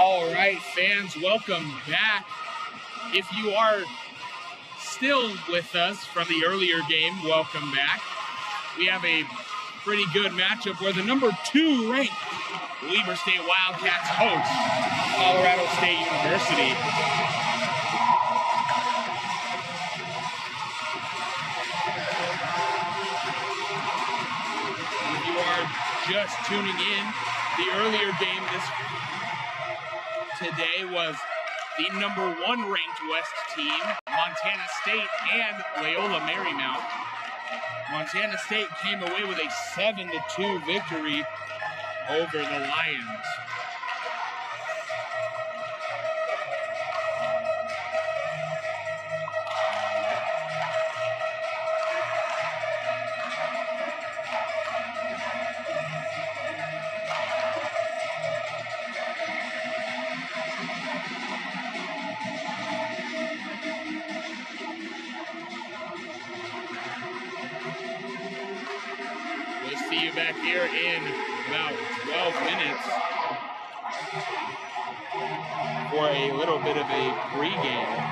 All right, fans, welcome back. If you are still with us from the earlier game, welcome back. We have a pretty good matchup where the number 2 ranked Weber State Wildcats host Colorado State University. If you are just tuning in, the earlier game today was the number 1 ranked West team, Montana State and Loyola Marymount. Montana State came away with a 7-2 victory over the Lions. We'll see you back here in about 12 minutes for a little bit of a pregame.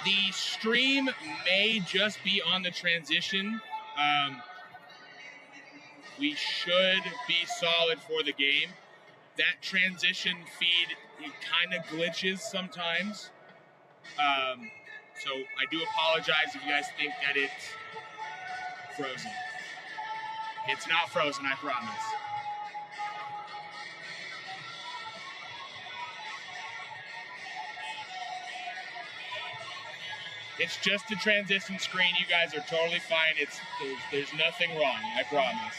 The stream may just be on the transition. We should be solid for the game. That transition feed, it kind of glitches sometimes. So I do apologize if you guys think that it's frozen. It's not frozen, I promise. It's just a transition screen. You guys are totally fine. There's nothing wrong, I promise.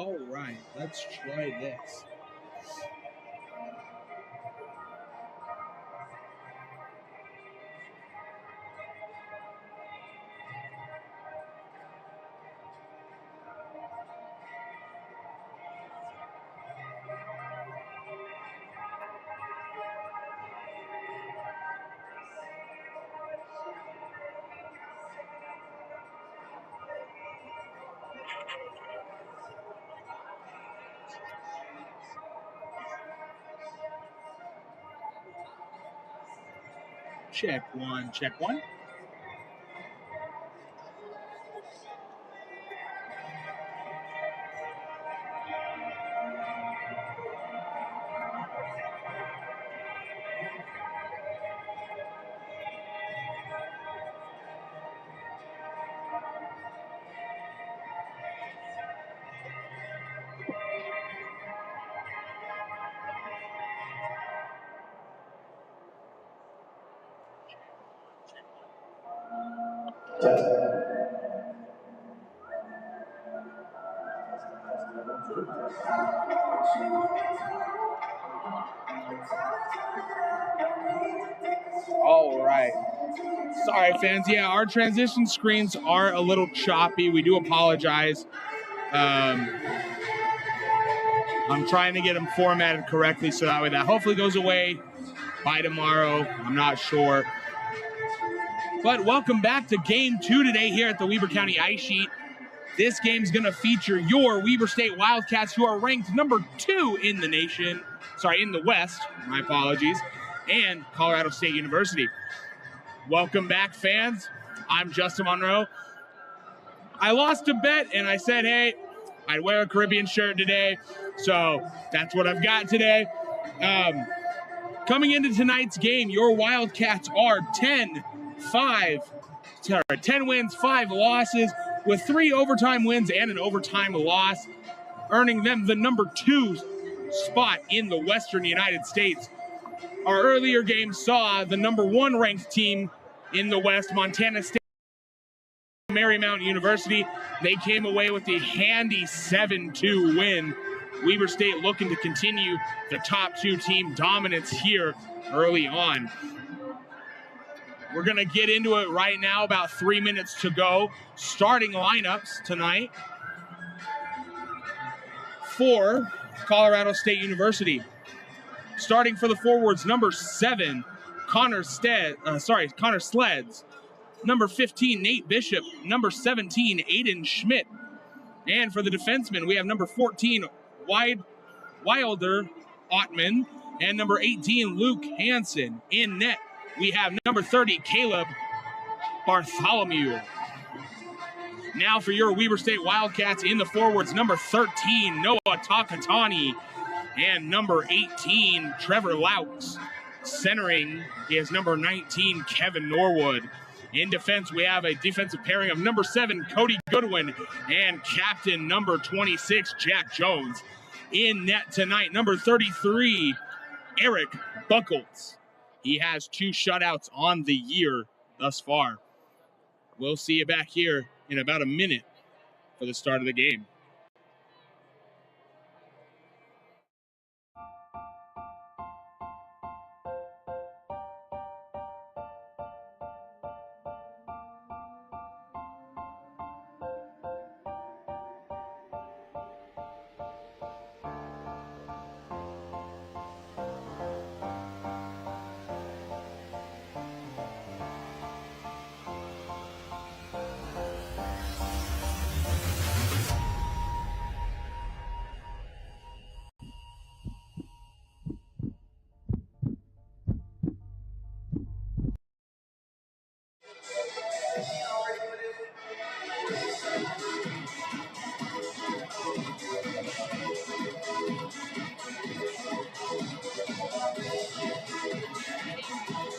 All right, let's try this. Check one, check one. All right. Sorry, fans. Yeah, our transition screens are a little choppy. We do apologize. I'm trying to get them formatted correctly so that way that hopefully goes away by tomorrow. I'm not sure. But welcome back to Game 2 today here at the Weber County Ice Sheet. This game's going to feature your Weber State Wildcats, who are ranked number 2 in the nation. Sorry, in the West. My apologies. And Colorado State University. Welcome back, fans. I'm Justin Monroe. I lost a bet, and I said, hey, I'd wear a Caribbean shirt today. So that's what I've got today. Coming into tonight's game, your Wildcats are 10 wins, 5 losses, with 3 overtime wins and an overtime loss, earning them the number 2 spot in the Western United States. Our earlier game saw the number 1 ranked team in the West, Montana State, Marymount University. They came away with a handy 7-2 win. Weber State looking to continue the top 2 team dominance here early on. We're going to get into it right now, about 3 minutes to go. Starting lineups tonight for Colorado State University. Starting for the forwards, number 7, Connor Sleds. Number 15, Nate Bishop. Number 17, Aiden Schmidt. And for the defensemen, we have number 14, Wilder Ottman. And number 18, Luke Hansen. In net, we have number 30, Caleb Bartholomew. Now for your Weber State Wildcats in the forwards, number 13, Noah Takatani. And number 18, Trevor Laux. Centering is number 19, Kevin Norwood. In defense, we have a defensive pairing of number 7, Cody Goodwin, and captain number 26, Jack Jones. In net tonight, number 33, Eric Buckles. He has 2 shutouts on the year thus far. We'll see you back here in about a minute for the start of the game.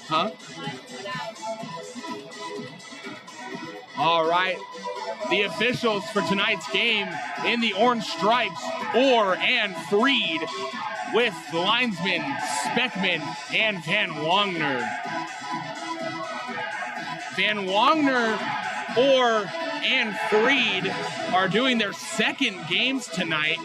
Huh? All right. The officials for tonight's game in the orange stripes, Orr and Freed, with the linesmen Speckman and Van Wagner. Van Wagner, Orr, and Freed are doing their second games tonight.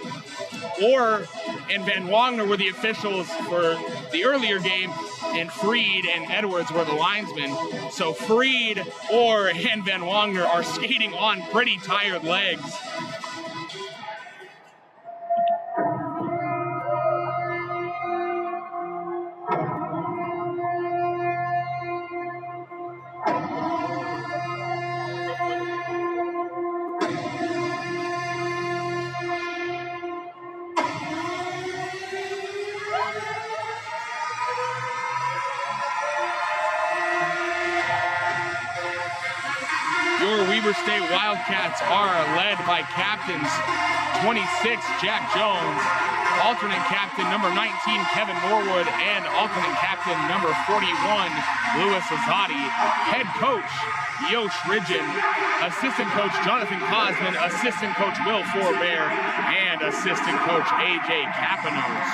Orr and Van Wagner were the officials for the earlier game, and Freed and Edwards were the linesmen. So Freed, Orr, and Van Wagner are skating on pretty tired legs. Weber State Wildcats are led by captains 26, Jack Jones, alternate captain number 19, Kevin Norwood, and alternate captain number 41, Louis Azadi. Head coach, Yosh Ridgen, assistant coach, Jonathan Cosman, assistant coach, Will Forbear, and assistant coach, AJ Capanos.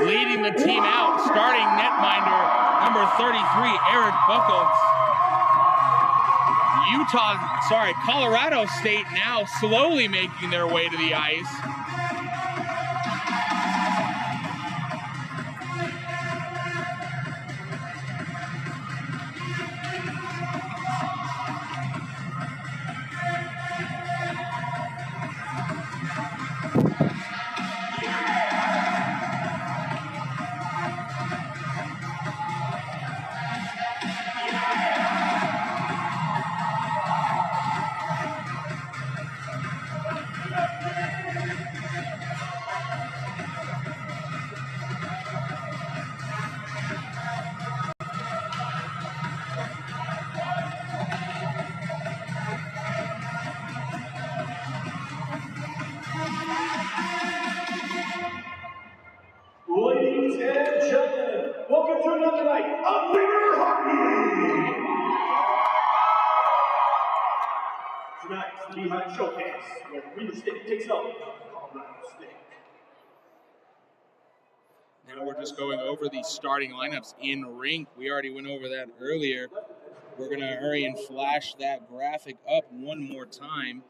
Leading the team out, starting netminder number 33, Eric Buckles. Colorado State now slowly making their way to the ice. Ladies and gentlemen, welcome to another night of Weber Hockey! Tonight's the Lehigh Showcase, where Weber State takes on Colorado State. Now we're just going over the starting lineups in rink. We already went over that earlier. We're going to hurry and flash that graphic up one more time.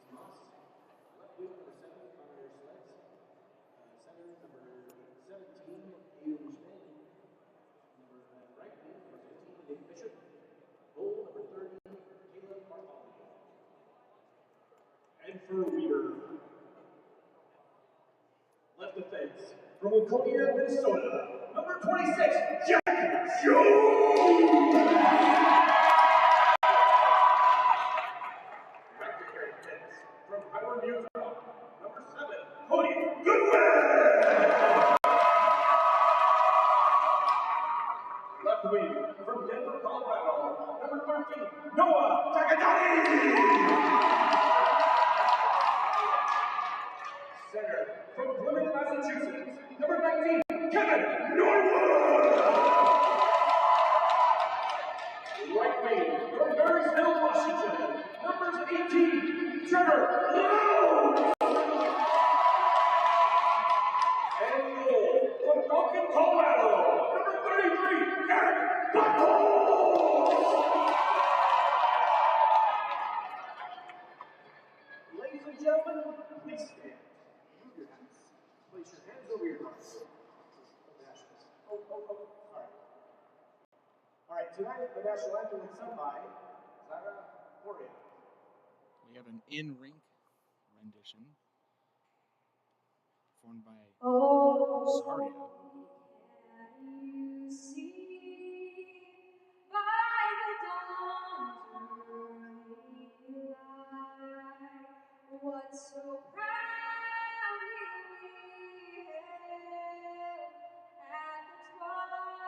And for Weber, left defense, from Waconia, Minnesota, number 26, Jack Jones! Right defense, from Highland, Utah, number 7, Cody Goodwin! Left wing, from Denver, Colorado, number 13, Noah Takatani! Center, from Plymouth, Massachusetts, number 19, Kevin Norwood! Right wing, from Marysville, Washington, numbers 18, Trevor Lowe! And goal, from Falcon, Colorado, number 33, Eric Buckles! Ladies and gentlemen, please stand. Place your hands over your hearts. All right, tonight the national anthem is sung by Zara Poria. We have an in-rink rendition performed by Saria. Can you see by the dawn's early light what so proudly we hailed at the twilight's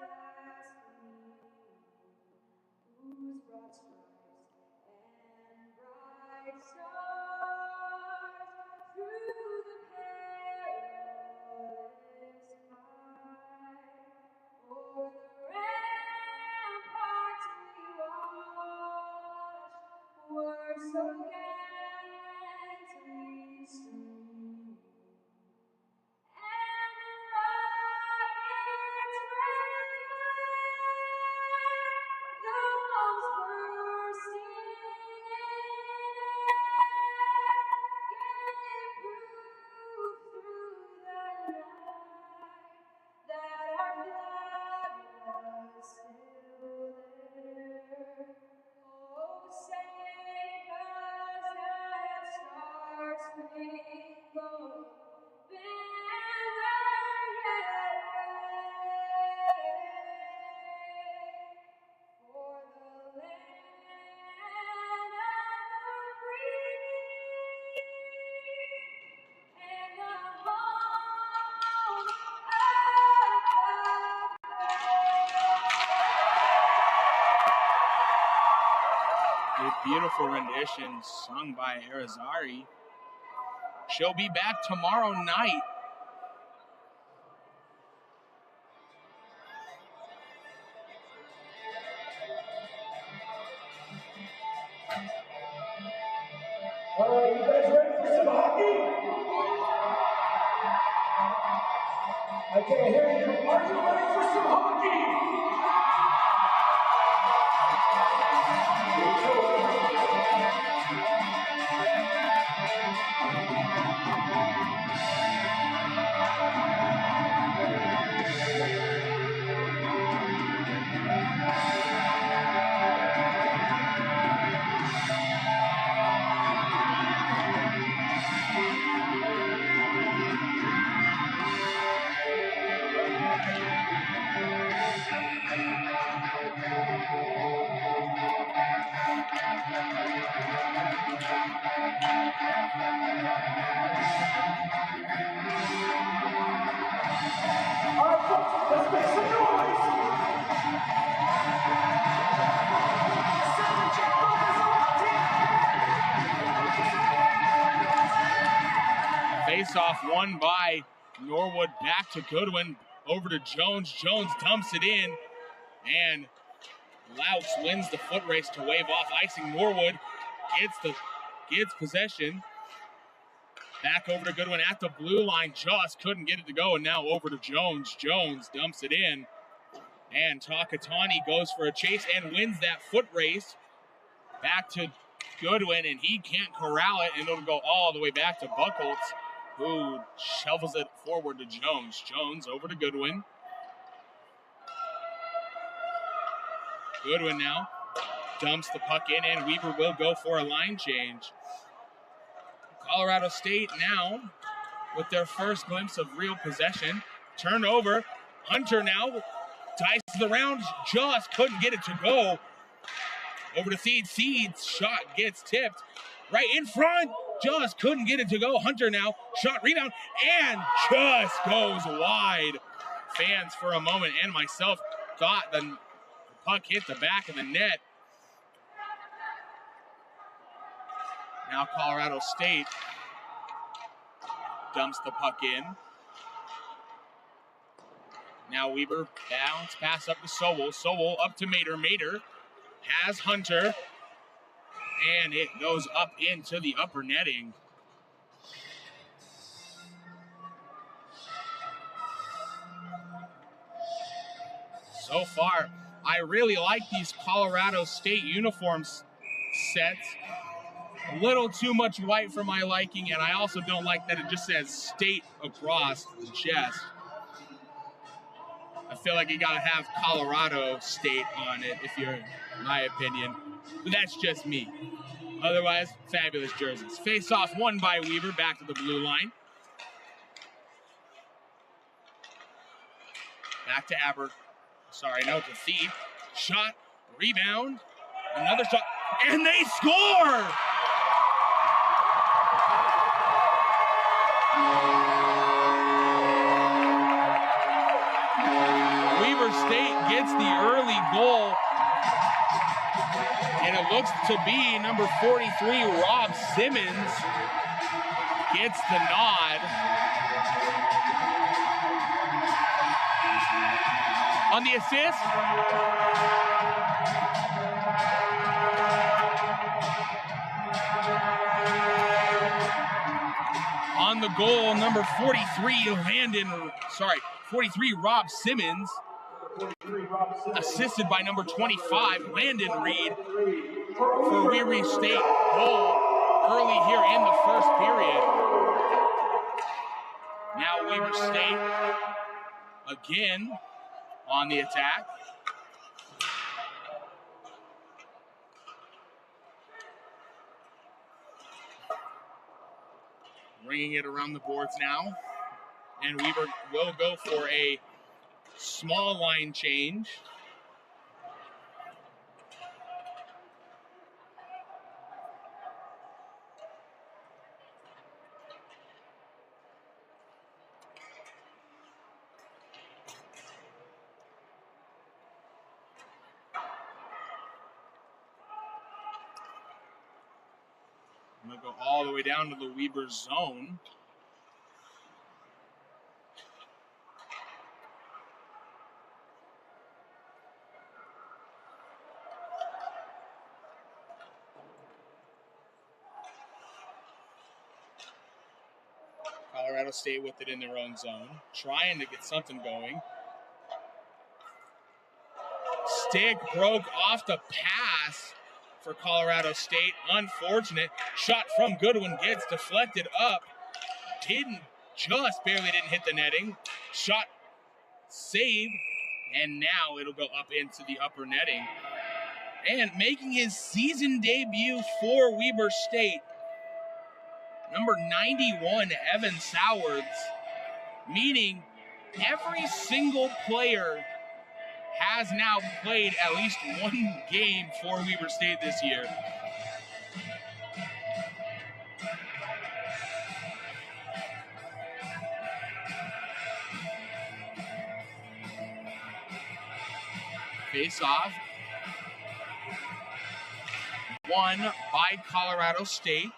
last gleam, whose broad stripes and bright stars through the perilous fight so gently swing, and the rockets raging, the bombs bursting in air, gave proof through the night that our flag was still there. Oh, say does that star-spangled banner yet wave for the land of the free and the home of the A beautiful rendition sung by Arizari. She'll be back tomorrow night. All right, you guys ready for some hockey? I can't hear you. Are you ready for some hockey? All right, folks, let's make some noise. Face-off won by Norwood, back to Goodwin, over to Jones. Jones dumps it in, and Louch wins the foot race to wave off icing. Norwood gets possession. Back over to Goodwin at the blue line, just couldn't get it to go, and now over to Jones. Jones dumps it in, and Takatani goes for a chase and wins that foot race. Back to Goodwin, and he can't corral it, and it'll go all the way back to Buchholz, who shovels it forward to Jones. Jones over to Goodwin. Goodwin now dumps the puck in, and Weber will go for a line change. Colorado State now with their first glimpse of real possession. Turnover. Hunter now dices around, just couldn't get it to go. Over to Seeds. Seeds shot gets tipped right in front. Just couldn't get it to go. Hunter now, shot, rebound, and just goes wide. Fans for a moment and myself thought the puck hit the back of the net. Now Colorado State dumps the puck in. Now Weber bounce pass up to Sowell. Sowell up to Mater. Mater has Hunter, and it goes up into the upper netting. So far, I really like these Colorado State uniform sets. A little too much white for my liking, and I also don't like that it just says state across the chest. I feel like you gotta have Colorado State on it, if you're my opinion. But that's just me. Otherwise, fabulous jerseys. Face-off won by Weber, back to the blue line. Back to to Thief. Shot, rebound, another shot, and they score! Weber State gets the early goal, and it looks to be number 43, Rob Simmons, gets the nod. On the assist, On the goal, number 43, 43, Rob Simmons. Assisted by number 25, Landon Reed, for Weber State. Goal early here in the first period. Now Weber State again on the attack. Bringing it around the boards now. And Weber will go for a small line change. I'm going to go all the way down to the Weber zone. Colorado State with it in their own zone, trying to get something going. Stick broke off the pass for Colorado State. Unfortunate. Shot from Goodwin gets deflected up. Barely didn't hit the netting. Shot saved, and now it'll go up into the upper netting. And making his season debut for Weber State, number 91, Evan Sowards, meaning every single player has now played at least one game for Weber State this year. Face off. Won by Colorado State.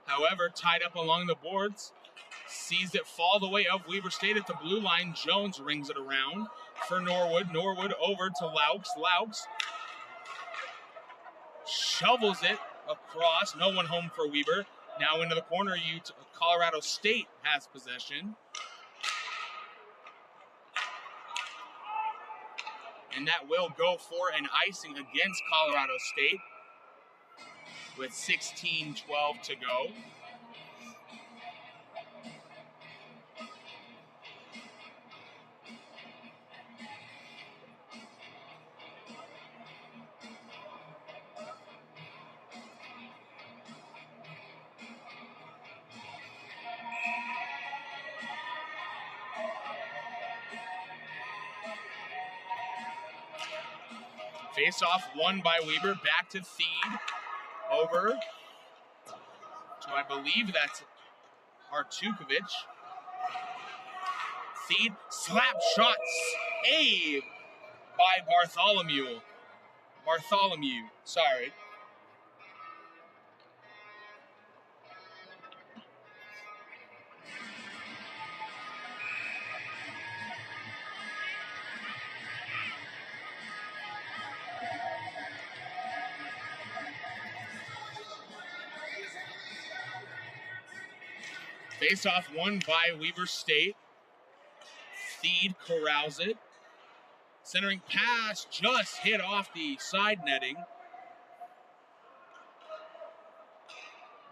However, tied up along the boards. Sees it fall the way of Weber State at the blue line. Jones rings it around for Norwood. Norwood over to Laux. Laux shovels it across. No one home for Weber. Now into the corner. Colorado State has possession. And that will go for an icing against Colorado State with 16:12 to go. Face off won by Weber. Back to Theed. Over to, I believe that's Artukovic. Theed. Slap shot save by Bartholomew. Sorry. Face-off won by Weber State. Theed corrals it. Centering pass just hit off the side netting.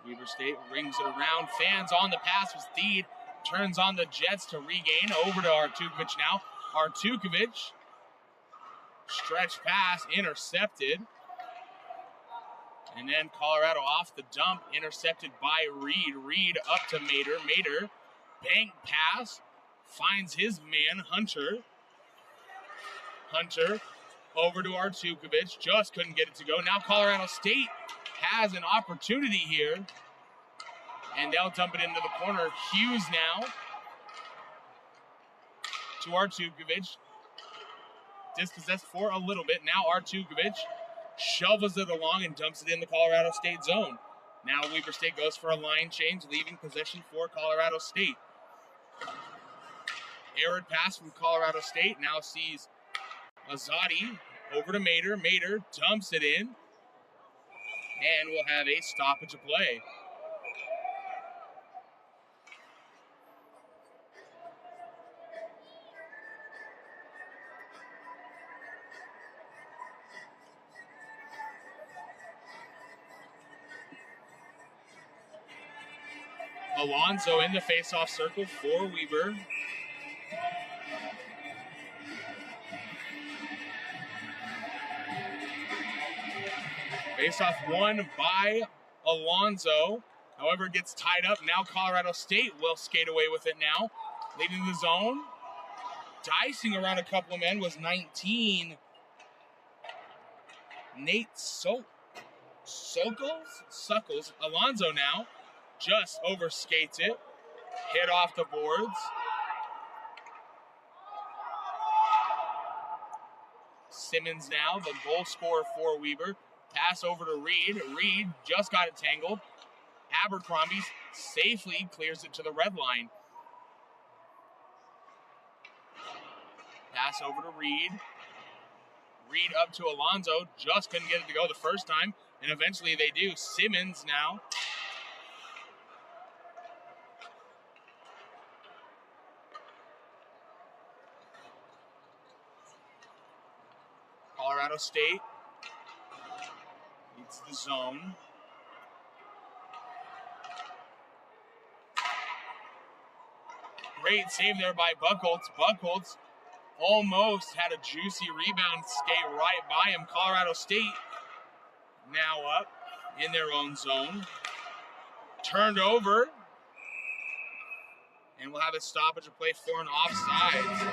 Weber State rings it around. Fans on the pass with Theed. Turns on the Jets to regain. Over to Artukovic now. Artukovic. Stretch pass intercepted. And then Colorado off the dump, intercepted by Reed. Reed up to Mater. Mater, bank pass, finds his man, Hunter. Hunter over to Artukovic, just couldn't get it to go. Now Colorado State has an opportunity here, and they'll dump it into the corner. Hughes now to Artukovic. Dispossessed for a little bit. Now Artukovic shovels it along and dumps it in the Colorado State zone. Now Weber State goes for a line change, leaving possession for Colorado State. Errant pass from Colorado State. Now sees Azadi over to Mater. Mater dumps it in. And we'll have a stoppage of play. Alonso in the face-off circle for Weber. Face-off won by Alonso. However, it gets tied up. Now Colorado State will skate away with it now. Leading the zone. Dicing around a couple of men was 19. Nate Suckles. Alonso now just overskates it. Hit off the boards. Simmons now, the goal scorer for Weber. Pass over to Reed. Reed just got it tangled. Abercrombie safely clears it to the red line. Pass over to Reed. Reed up to Alonso. Just couldn't get it to go the first time. And eventually they do. Simmons now. Colorado State leads the zone. Great save there by Buchholz. Buchholz almost had a juicy rebound skate right by him. Colorado State now up in their own zone. Turned over. And we'll have a stoppage of play for an offside.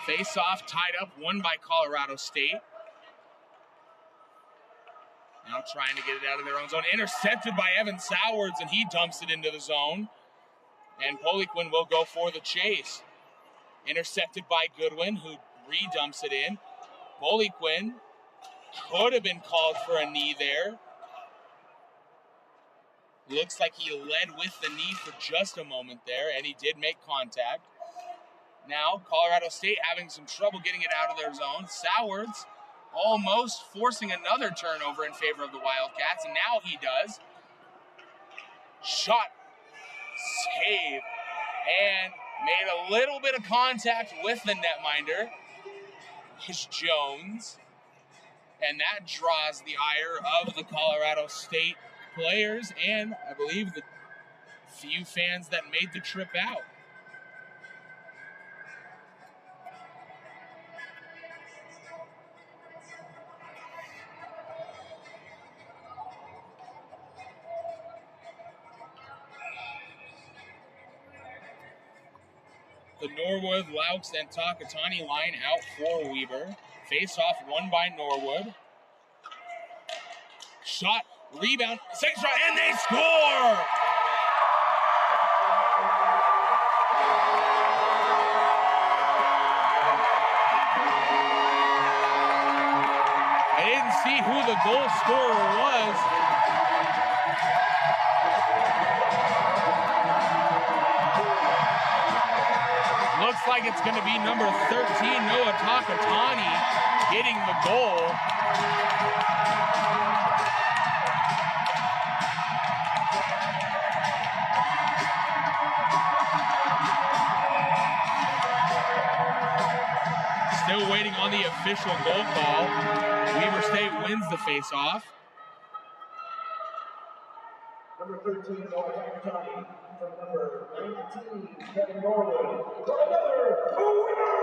Face-off tied up, won by Colorado State. Now trying to get it out of their own zone. Intercepted by Evan Sowards, and he dumps it into the zone. And Poliquin will go for the chase. Intercepted by Goodwin, who redumps it in. Poliquin could have been called for a knee there. Looks like he led with the knee for just a moment there, and he did make contact. Now, Colorado State having some trouble getting it out of their zone. Sowards almost forcing another turnover in favor of the Wildcats, and now he does. Shot, save, and made a little bit of contact with the netminder. It's Jones. And that draws the ire of the Colorado State players and, I believe, the few fans that made the trip out. The Norwood, Laux, and Takatani line out for Weber. Face-off won by Norwood. Shot, rebound, second shot, and they score! I didn't see who the goal scorer was. Looks like it's going to be number 13, Noah Takatani, getting the goal. Still waiting on the official goal call. Weber State wins the face-off. Number 13, Noah Takatani. From number 19, Kevin Norwood. For another Weber!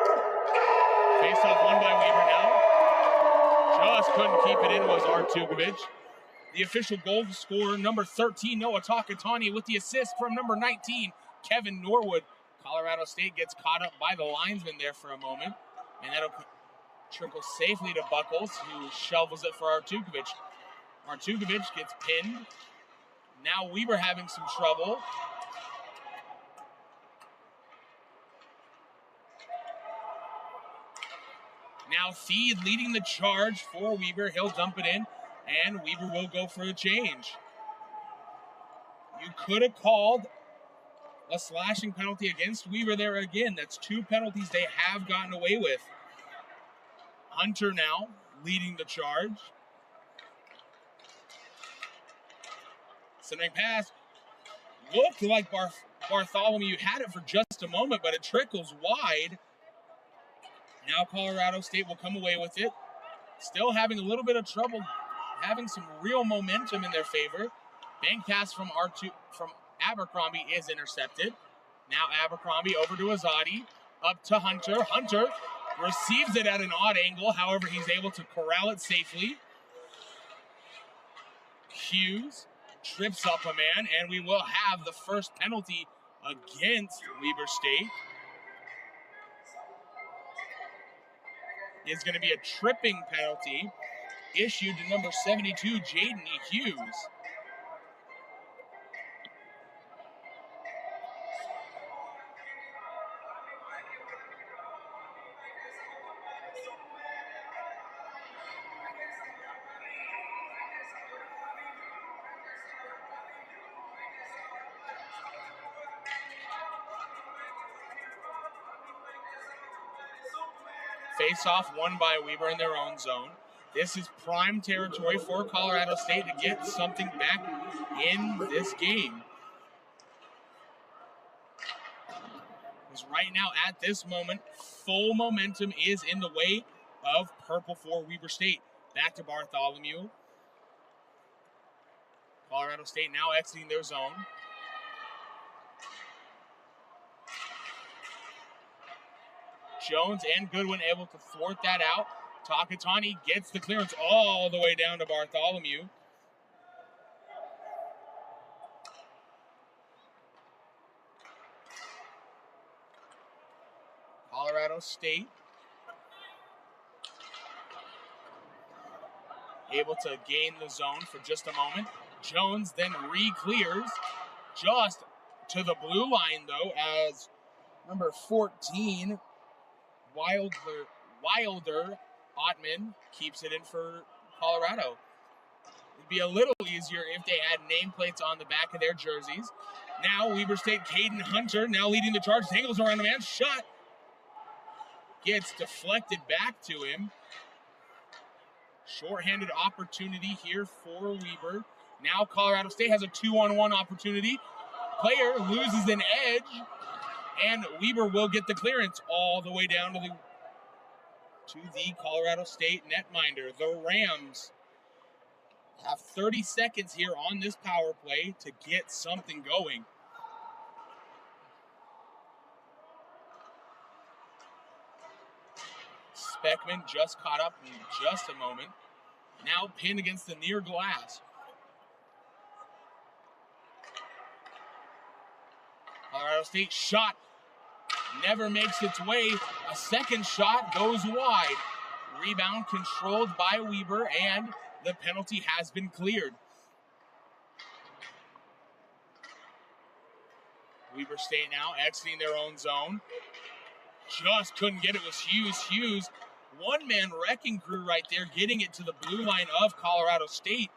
Face-off won by Weber now. Just couldn't keep it in was Artukovic. The official goal scorer, number 13, Noah Takatani, with the assist from number 19, Kevin Norwood. Colorado State gets caught up by the linesman there for a moment. And that'll trickle safely to Buchholz, who shovels it for Artukovic. Artukovic gets pinned. Now Weber having some trouble. Now Theed leading the charge for Weber. He'll dump it in, and Weber will go for the change. You could have called a slashing penalty against Weber there again. That's 2 penalties they have gotten away with. Hunter now leading the charge. Centering pass. Looked like Bartholomew had it for just a moment, but it trickles wide. Now Colorado State will come away with it. Still having a little bit of trouble, having some real momentum in their favor. Bank pass from Abercrombie is intercepted. Now Abercrombie over to Azadi, up to Hunter. Hunter receives it at an odd angle, however, he's able to corral it safely. Hughes trips up a man, and we will have the first penalty against Weber State. Is going to be a tripping penalty issued to number 72, Jaden Hughes. Face-off won by Weber in their own zone. This is prime territory for Colorado State to get something back in this game. Because right now, at this moment, full momentum is in the way of purple for Weber State. Back to Bartholomew. Colorado State now exiting their zone. Jones and Goodwin able to thwart that out. Takatani gets the clearance all the way down to Bartholomew. Colorado State able to gain the zone for just a moment. Jones then re-clears just to the blue line, though, as number 14, Wilder Ottman keeps it in for Colorado. It'd be a little easier if they had nameplates on the back of their jerseys. Now Weber State, Caden Hunter, now leading the charge, tangles around the man, shot. Gets deflected back to him. Short-handed opportunity here for Weber. Now Colorado State has a 2-on-1 opportunity. Player loses an edge, and Weber will get the clearance all the way down to the Colorado State netminder. The Rams have 30 seconds here on this power play to get something going. Speckman just caught up in just a moment. Now pinned against the near glass. Colorado State shot never makes its way. A second shot goes wide. Rebound controlled by Weber, and the penalty has been cleared. Weber State now exiting their own zone. Just couldn't get it with Hughes. Hughes, one-man wrecking crew right there, getting it to the blue line of Colorado State,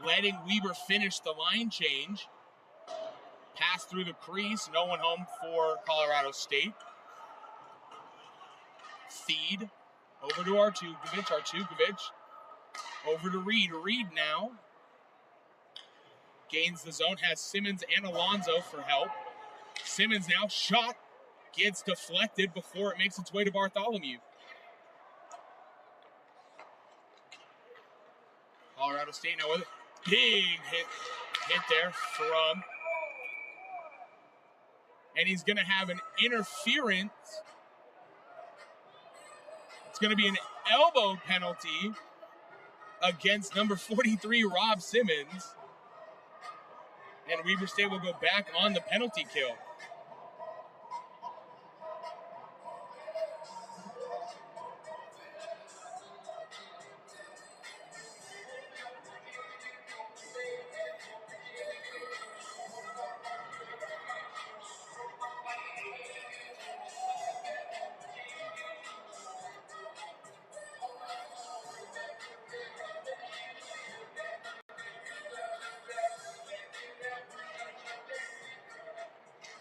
letting Weber finish the line change. Pass through the crease, no one home for Colorado State. Feed over to Artukovic. Over to Reed. Reed now gains the zone, has Simmons and Alonzo for help. Simmons now shot, gets deflected before it makes its way to Bartholomew. Colorado State now with a big hit there from, and he's going to have an interference. It's going to be an elbow penalty against number 43, Rob Simmons. And Weber State will go back on the penalty kill.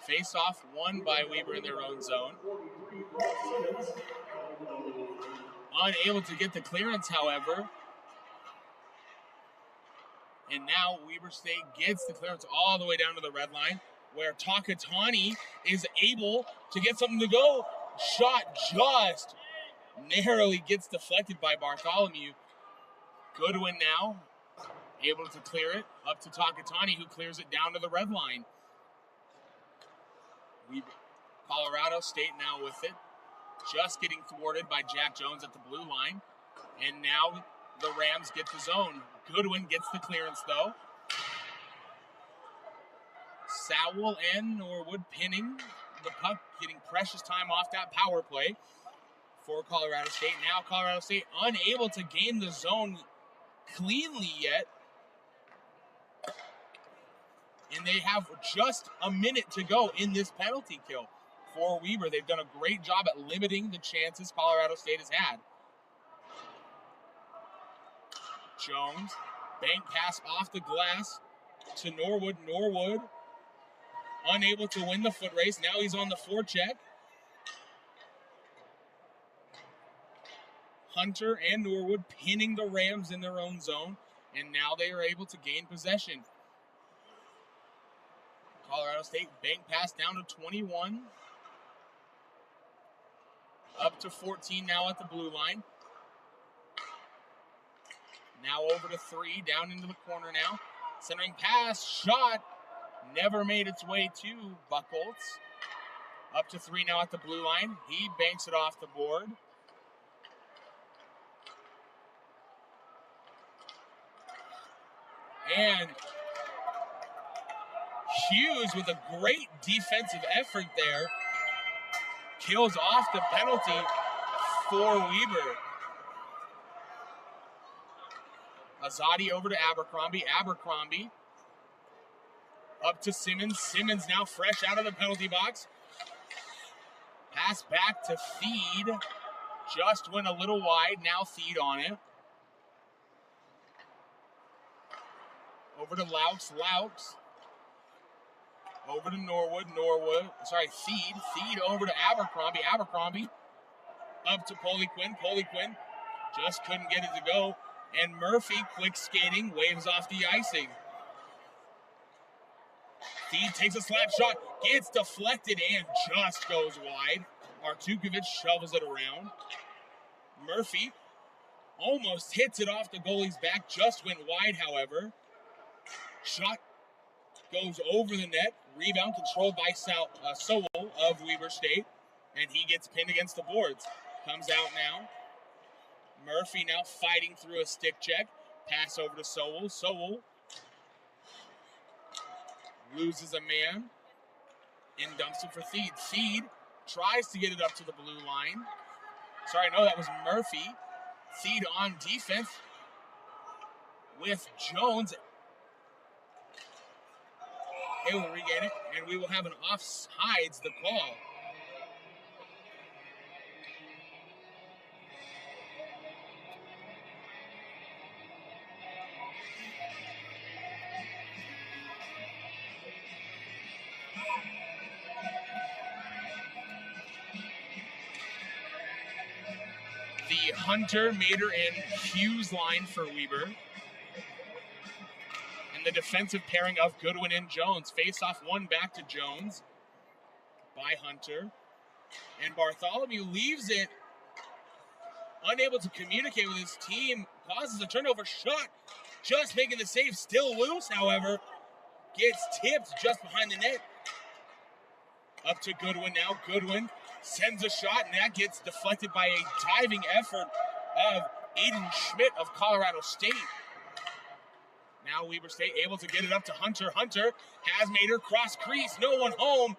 Face off won by Weber in their own zone. Unable to get the clearance, however. And now Weber State gets the clearance all the way down to the red line, where Takatani is able to get something to go. Shot just narrowly gets deflected by Bartholomew. Goodwin now able to clear it up to Takatani, who clears it down to the red line. Colorado State now with it, just getting thwarted by Jack Jones at the blue line. And now the Rams get the zone. Goodwin gets the clearance, though. Sowell and Norwood pinning the puck, getting precious time off that power play for Colorado State. Now Colorado State unable to gain the zone cleanly yet. And they have just a minute to go in this penalty kill for Weber. They've done a great job at limiting the chances Colorado State has had. Jones, bank pass off the glass to Norwood. Norwood unable to win the foot race. Now he's on the forecheck. Hunter and Norwood pinning the Rams in their own zone. And now they are able to gain possession. Colorado State bank pass down to 21. Up to 14 now at the blue line. Now over to 3, down into the corner now. Centering pass, shot, never made its way to Buchholz. Up to 3 now at the blue line. He banks it off the board. And Hughes, with a great defensive effort there, kills off the penalty for Weber. Azadi over to Abercrombie. Abercrombie up to Simmons. Simmons now fresh out of the penalty box. Pass back to Feed. Just went a little wide. Now Feed on it. Over to Laux. Laux. Over to Norwood. Norwood. Sorry, Feed. Feed over to Abercrombie. Abercrombie up to Poliquin. Poliquin just couldn't get it to go. And Murphy, quick skating, waves off the icing. Feed takes a slap shot, gets deflected, and just goes wide. Artukovic shovels it around. Murphy almost hits it off the goalie's back, just went wide, however. Shot goes over the net. Rebound controlled by Sowell of Weber State, and he gets pinned against the boards. Comes out now. Murphy now fighting through a stick check. Pass over to Sowell. Sowell loses a man and dumps it for Feed. Feed tries to get it up to the blue line. Sorry, no, that was Murphy. Feed on defense with Jones. They will regain it, and we will have an offsides the call. The Hunter, Mater, and Hughes line for Weber. And the defensive pairing of Goodwin and Jones. Face-off one back to Jones by Hunter. And Bartholomew leaves it, unable to communicate with his team. Causes a turnover shot. Just making the save. Still loose, however. Gets tipped just behind the net. Up to Goodwin now. Goodwin sends a shot, and that gets deflected by a diving effort of Aiden Schmidt of Colorado State. Now Weber State able to get it up to Hunter. Hunter has Mater cross crease. No one home.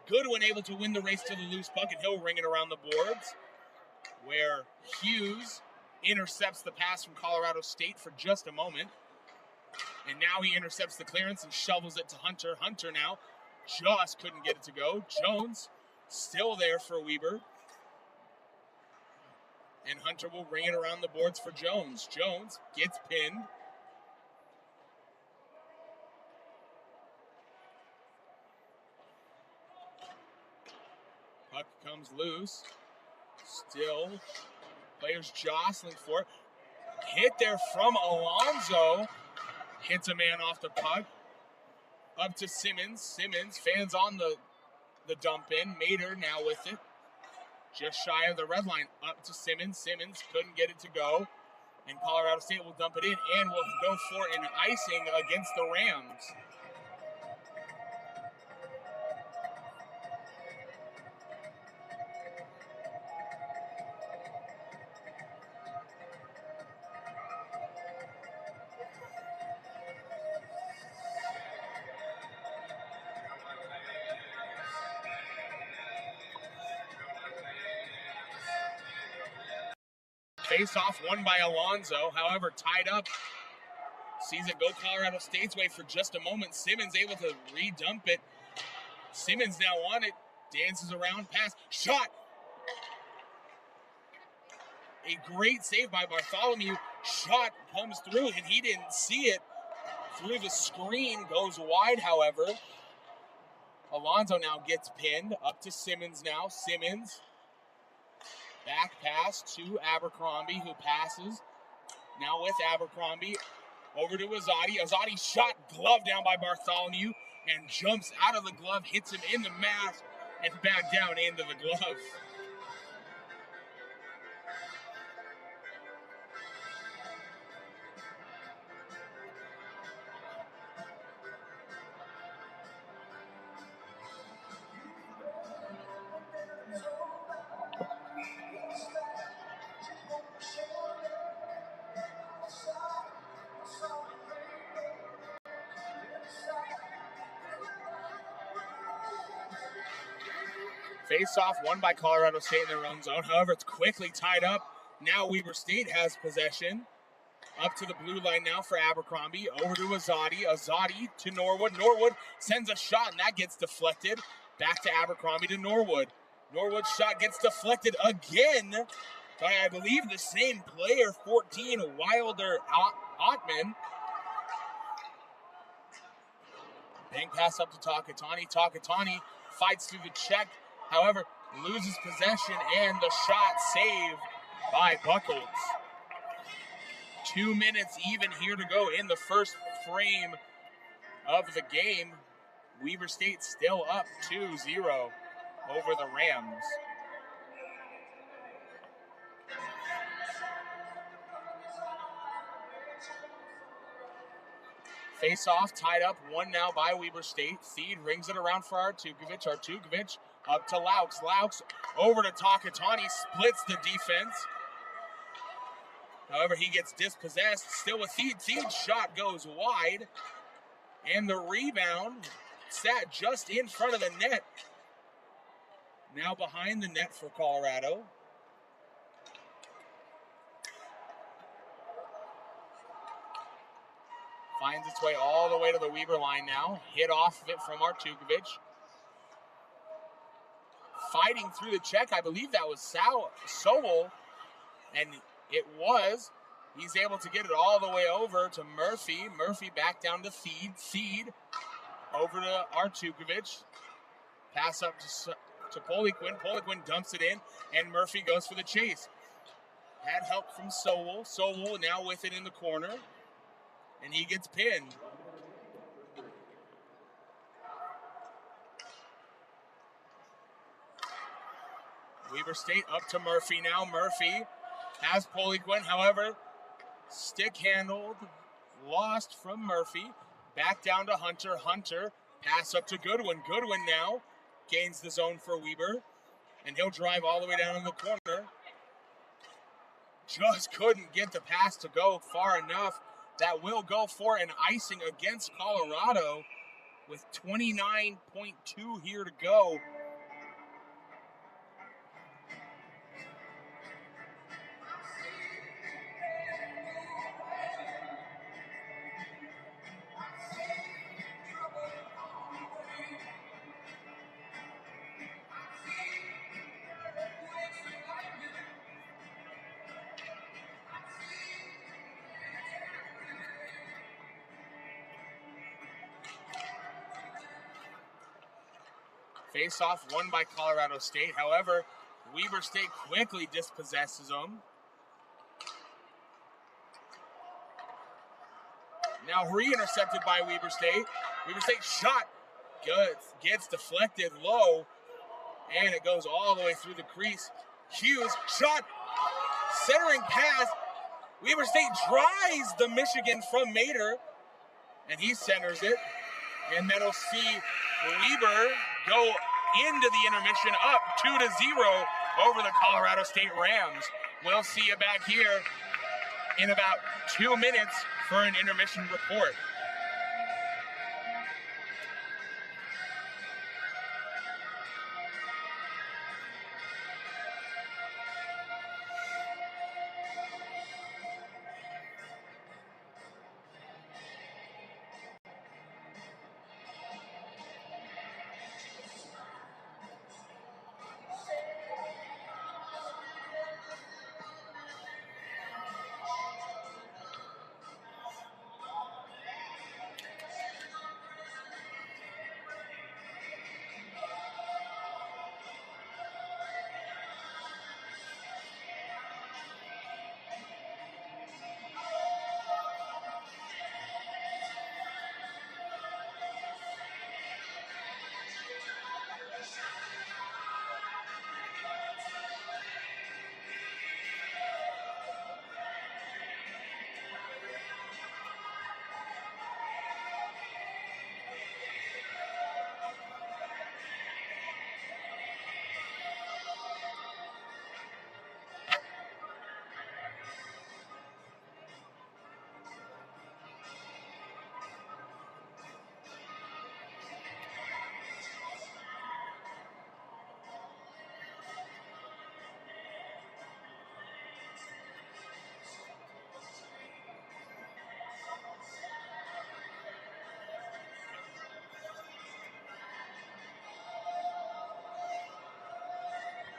Goodwin able to win the race to the loose puck, and he'll ring it around the boards, where Hughes intercepts the pass from Colorado State for just a moment. And now he intercepts the clearance and shovels it to Hunter. Hunter now just couldn't get it to go. Jones still there for Weber. And Hunter will ring it around the boards for Jones. Jones gets pinned. Puck comes loose. Still, players jostling for it. Hit there from Alonso. Hits a man off the puck. Up to Simmons. Simmons, fans on the dump in. Mater now with it. Just shy of the red line. Up to Simmons. Simmons couldn't get it to go. And Colorado State will dump it in and will go for an icing against the Rams. Face-off won by Alonso, however, tied up. Sees it go Colorado State's way for just a moment. Simmons able to re-dump it. Simmons now on it. Dances around, pass, shot. A great save by Bartholomew. Shot comes through, and he didn't see it. Through the screen, goes wide, however. Alonso now gets pinned. Up to Simmons now. Simmons. Back pass to Abercrombie, who passes. Now with Abercrombie. Over to Azadi. Azadi shot, glove down by Bartholomew, and jumps out of the glove, hits him in the mask, and back down into the glove. Face-off won by Colorado State in their own zone. However, it's quickly tied up. Now Weber State has possession. Up to the blue line now for Abercrombie. Over to Azadi. Azadi to Norwood. Norwood sends a shot, and that gets deflected. Back to Abercrombie to Norwood. Norwood's shot gets deflected again by, I believe, the same player, 14, Wilder Ottman. Bang pass up to Takatani. Takatani fights through the check. However, loses possession, and the shot saved by Buckles. 2 minutes even here to go in the first frame of the game. Weber State still up 2-0 over the Rams. Face-off tied up 1 now by Weber State. Theed rings it around for Artukovic. Artukovic up to Laux. Laux over to Takatani, splits the defense. However, he gets dispossessed. Still with Theed. Theed's shot goes wide. And the rebound sat just in front of the net. Now behind the net for Colorado. Finds its way all the way to the Weber line now. Hit off of it from Artukovic. Fighting through the check. I believe that was Sowell. And it was. He's able to get it all the way over to Murphy. Murphy back down to Theed. Theed over to Artukovic. Pass up to Poliquin. Poliquin dumps it in, and Murphy goes for the chase. Had help from Sowell. Sowell now with it in the corner, and he gets pinned. Weber State up to Murphy now. Murphy has Poliquin, however, stick handled, lost from Murphy. Back down to Hunter. Hunter, pass up to Goodwin. Goodwin now gains the zone for Weber, and he'll drive all the way down in the corner. Just couldn't get the pass to go far enough. That will go for an icing against Colorado with 29.2 here to go. Face-off won by Colorado State. However, Weber State quickly dispossesses them. Now re-intercepted by Weber State. Weber State shot good, gets deflected low, and it goes all the way through the crease. Hughes shot, centering pass. Weber State tries the Michigan from Mater, and he centers it. And then we'll see Weber go into the intermission up 2-0 over the Colorado State Rams. We'll see you back here in about 2 minutes for an intermission report.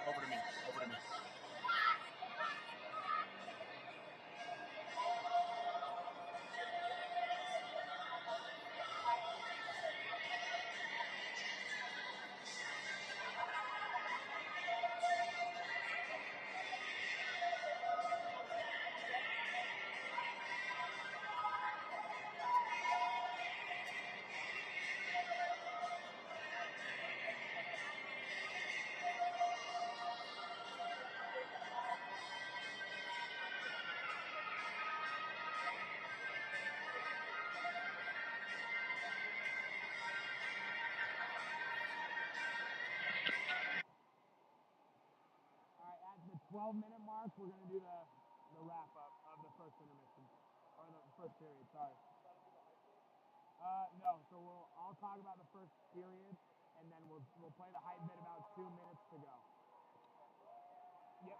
Over to me. All right, at the 12-minute mark, we're going to do the wrap-up of the first intermission, or the first period, sorry. No, so I'll talk about the first period, and then we'll play the hype bit about 2 minutes to go. Yep.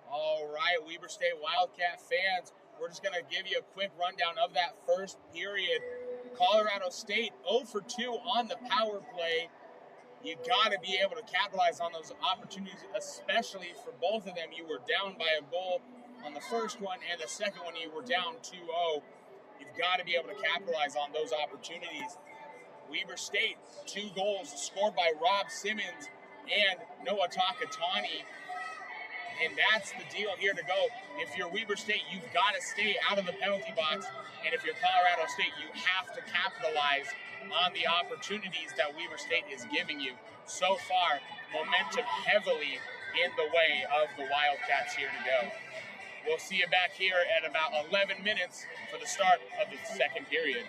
All right, Weber State Wildcat fans, we're just going to give you a quick rundown of that first period. Colorado State 0 for 2 on the power play. You got to be able to capitalize on those opportunities, especially for both of them. You were down by a goal on the first one, and the second one you were down 2-0. You've got to be able to capitalize on those opportunities. Weber State, 2 goals scored by Rob Simmons and Noah Takatani. And that's the deal here to go. If you're Weber State, you've got to stay out of the penalty box. And if you're Colorado State, you have to capitalize on the opportunities that Weber State is giving you. So far, momentum heavily in the way of the Wildcats here to go. We'll see you back here at about 11 minutes for the start of the second period.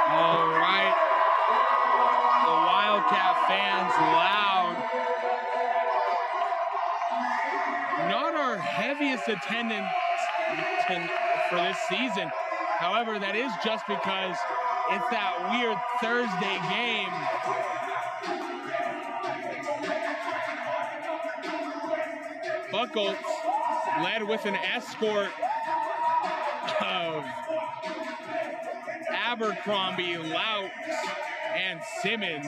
All right. The Wildcat fans loud. Not our heaviest attendance for this season. However, that is just because it's that weird Thursday game. Buckles led with an escort of Abercrombie, Louts, and Simmons,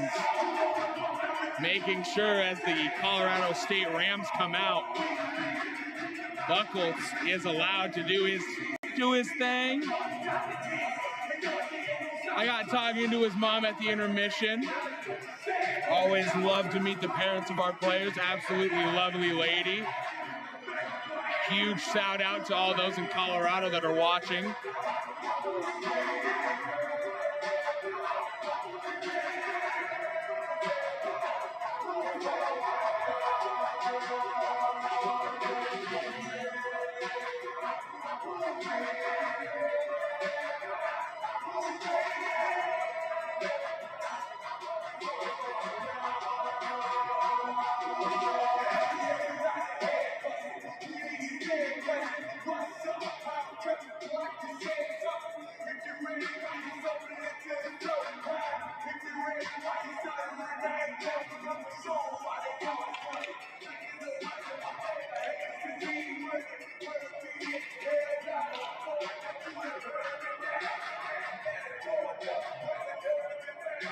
making sure as the Colorado State Rams come out, Buckles is allowed to do his thing. I got talking to his mom at the intermission. Always love to meet the parents of our players. Absolutely lovely lady. Huge shout out to all those in Colorado that are watching.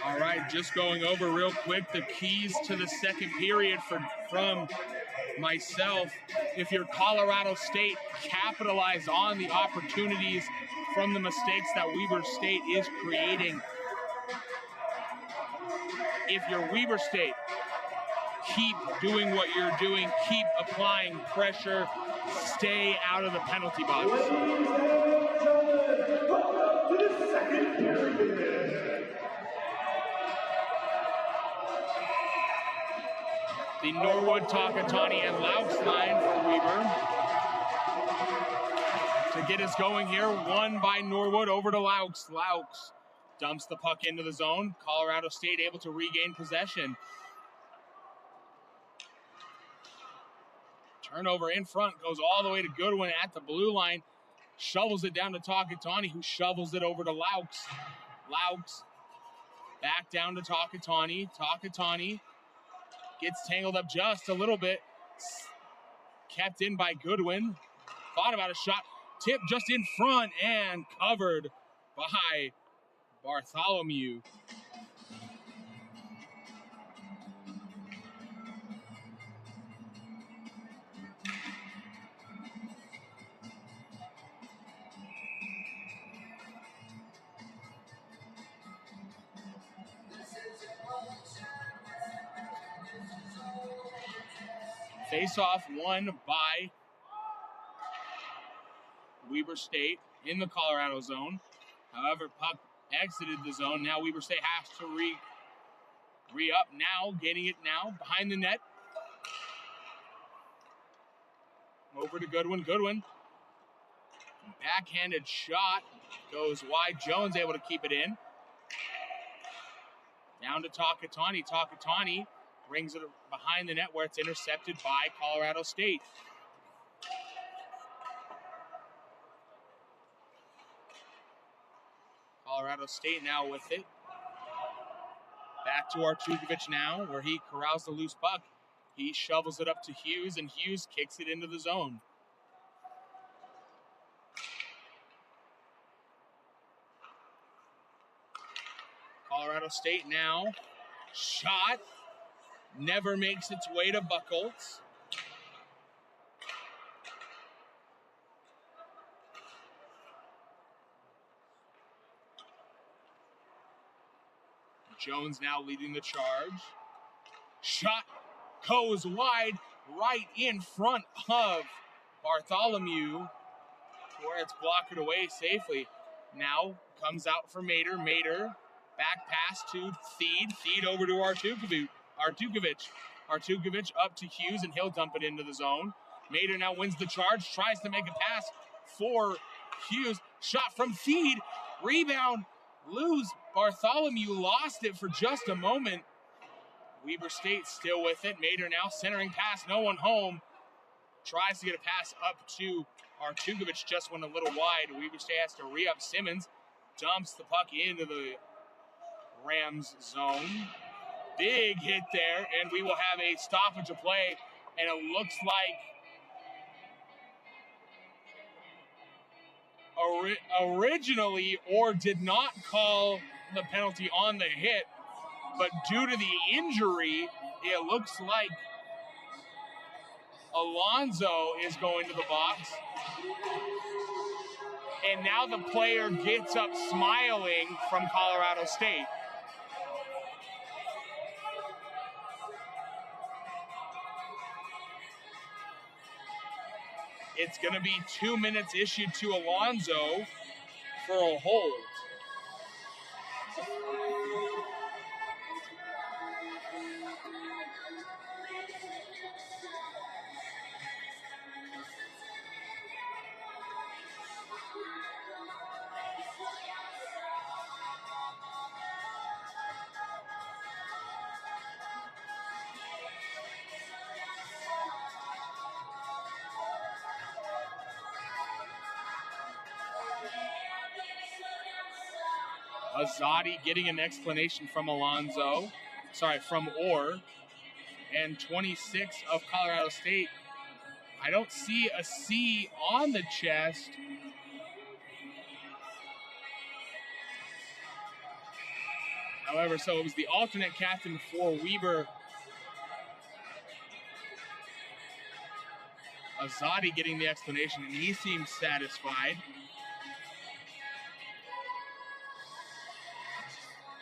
All right, just going over real quick the keys to the second period from myself. If you're Colorado State, capitalize on the opportunities from the mistakes that Weber State is creating. If you're Weber State, keep doing what you're doing, keep applying pressure, stay out of the penalty box. The Norwood, Takatani, and Louts line for Weber to get us going here. One by Norwood over to Louts. Louts dumps the puck into the zone. Colorado State able to regain possession. Turnover in front, goes all the way to Goodwin at the blue line. Shovels it down to Takatani, who shovels it over to Louts. Louts back down to Takatani. Takatani gets tangled up just a little bit. Kept in by Goodwin. Thought about a shot. Tip just in front and covered by Bartholomew. Face-off won by Weber State in the Colorado zone. However, puck exited the zone. Now Weber State has to re-up now, getting it now behind the net. Over to Goodwin. Goodwin, backhanded shot, goes wide. Jones able to keep it in. Down to Takatani. Takatani brings it behind the net where it's intercepted by Colorado State. Colorado State now with it. Back to Artukovic now, where he corrals the loose puck. He shovels it up to Hughes, and Hughes kicks it into the zone. Colorado State now. Shot. Never makes its way to Buchholz. Jones now leading the charge. Shot goes wide, right in front of Bartholomew, where it's blocked away safely. Now comes out for Mater. Mater, back pass to Theed. Theed over to Artukovic. Artukovic up to Hughes, and he'll dump it into the zone. Mater now wins the charge, tries to make a pass for Hughes. Shot from Theed. Rebound. Lose. Bartholomew lost it for just a moment. Weber State still with it. Mater now centering pass, no one home. Tries to get a pass up to Artukovic, just went a little wide. Weber State has to re-up Simmons. Dumps the puck into the Rams zone. Big hit there, and we will have a stoppage of play. And it looks like originally Orr did not call the penalty on the hit, but due to the injury, it looks like Alonzo is going to the box. And now the player gets up smiling from Colorado State. It's going to be 2 minutes issued to Alonzo for a hold. Azadi getting an explanation from from Orr. And 26 of Colorado State. I don't see a C on the chest. However, so it was the alternate captain for Weber. Azadi getting the explanation, and he seems satisfied.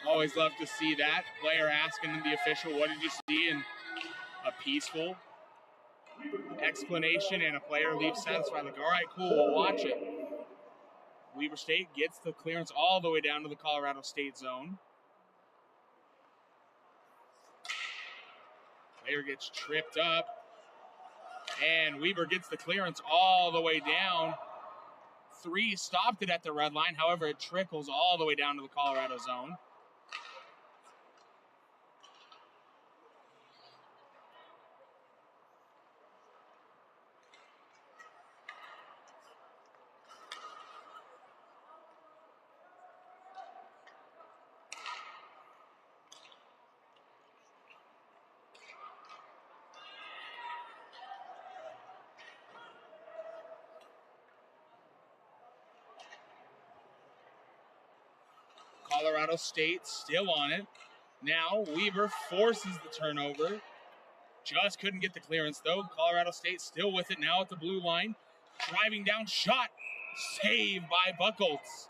Always love to see that. Player asking the official, what did you see? And a peaceful explanation, and a player leaves satisfied, like, all right, cool, we'll watch it. Weber State gets the clearance all the way down to the Colorado State zone. Player gets tripped up, and Weber gets the clearance all the way down. 3 stopped it at the red line. However, it trickles all the way down to the Colorado zone. Colorado State still on it. Now Weber forces the turnover. Just couldn't get the clearance though. Colorado State still with it now at the blue line. Driving down, shot. Saved by Buchholz.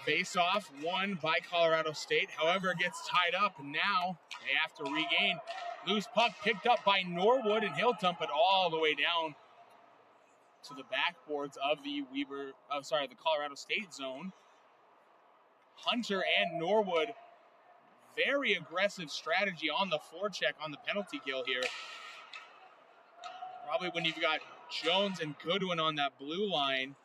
Face-off won by Colorado State. However, it gets tied up, and now they have to regain. Loose puck picked up by Norwood, and he'll dump it all the way down to the backboards of the Colorado State zone. Hunter and Norwood, very aggressive strategy on the forecheck on the penalty kill here. Probably when you've got Jones and Goodwin on that blue line,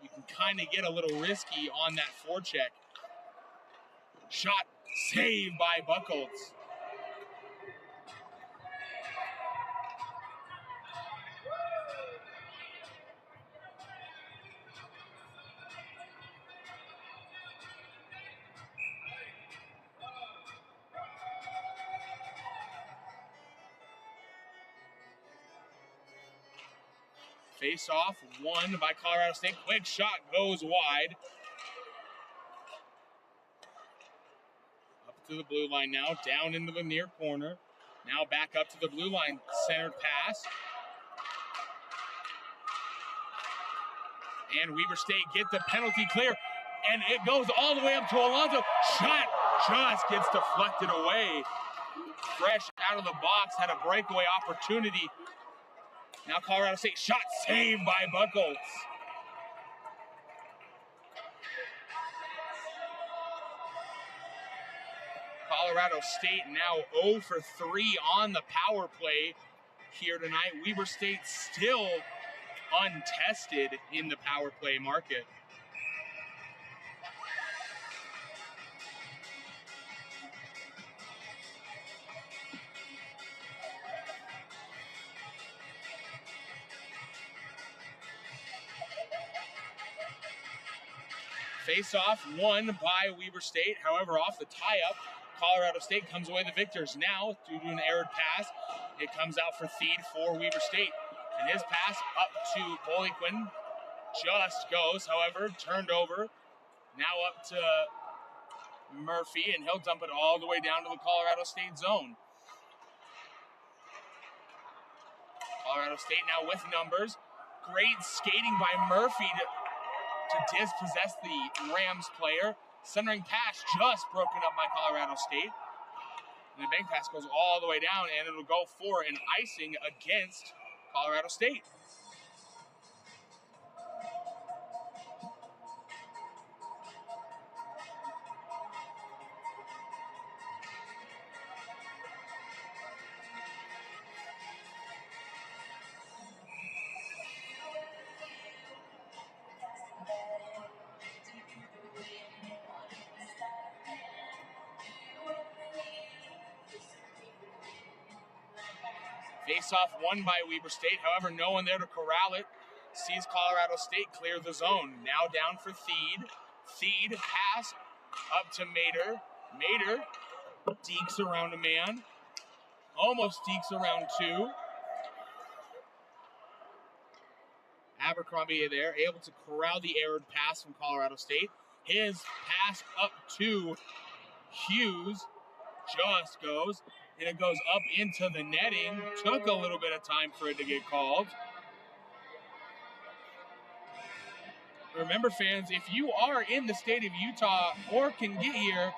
you can kind of get a little risky on that forecheck. Shot saved by Buchholz. Face off, won by Colorado State. Quick shot goes wide. Up to the blue line now, down into the near corner. Now back up to the blue line, centered pass. And Weber State get the penalty clear, and it goes all the way up to Alonso. Shot just gets deflected away. Fresh out of the box, had a breakaway opportunity. Now Colorado State shot saved by Buchholz. Colorado State now 0 for 3 on the power play here tonight. Weber State still untested in the power play market. Face-off won by Weber State. However, off the tie-up, Colorado State comes away the victors. Now, due to an errored pass, it comes out for Theed for Weber State. And his pass up to Poliquin just goes, however, turned over. Now up to Murphy, and he'll dump it all the way down to the Colorado State zone. Colorado State now with numbers. Great skating by Murphy to dispossess the Rams player. Centering pass just broken up by Colorado State. And the bank pass goes all the way down, and it'll go for an icing against Colorado State. Face-off won by Weber State. However, no one there to corral it. Sees Colorado State clear the zone. Now down for Theed. Theed pass up to Mater. Mater dekes around a man. Almost dekes around two. Abercrombie there, able to corral the errored pass from Colorado State. His pass up to Hughes just goes. And it goes up into the netting. Took a little bit of time for it to get called. Remember, fans, if you are in the state of Utah or can get here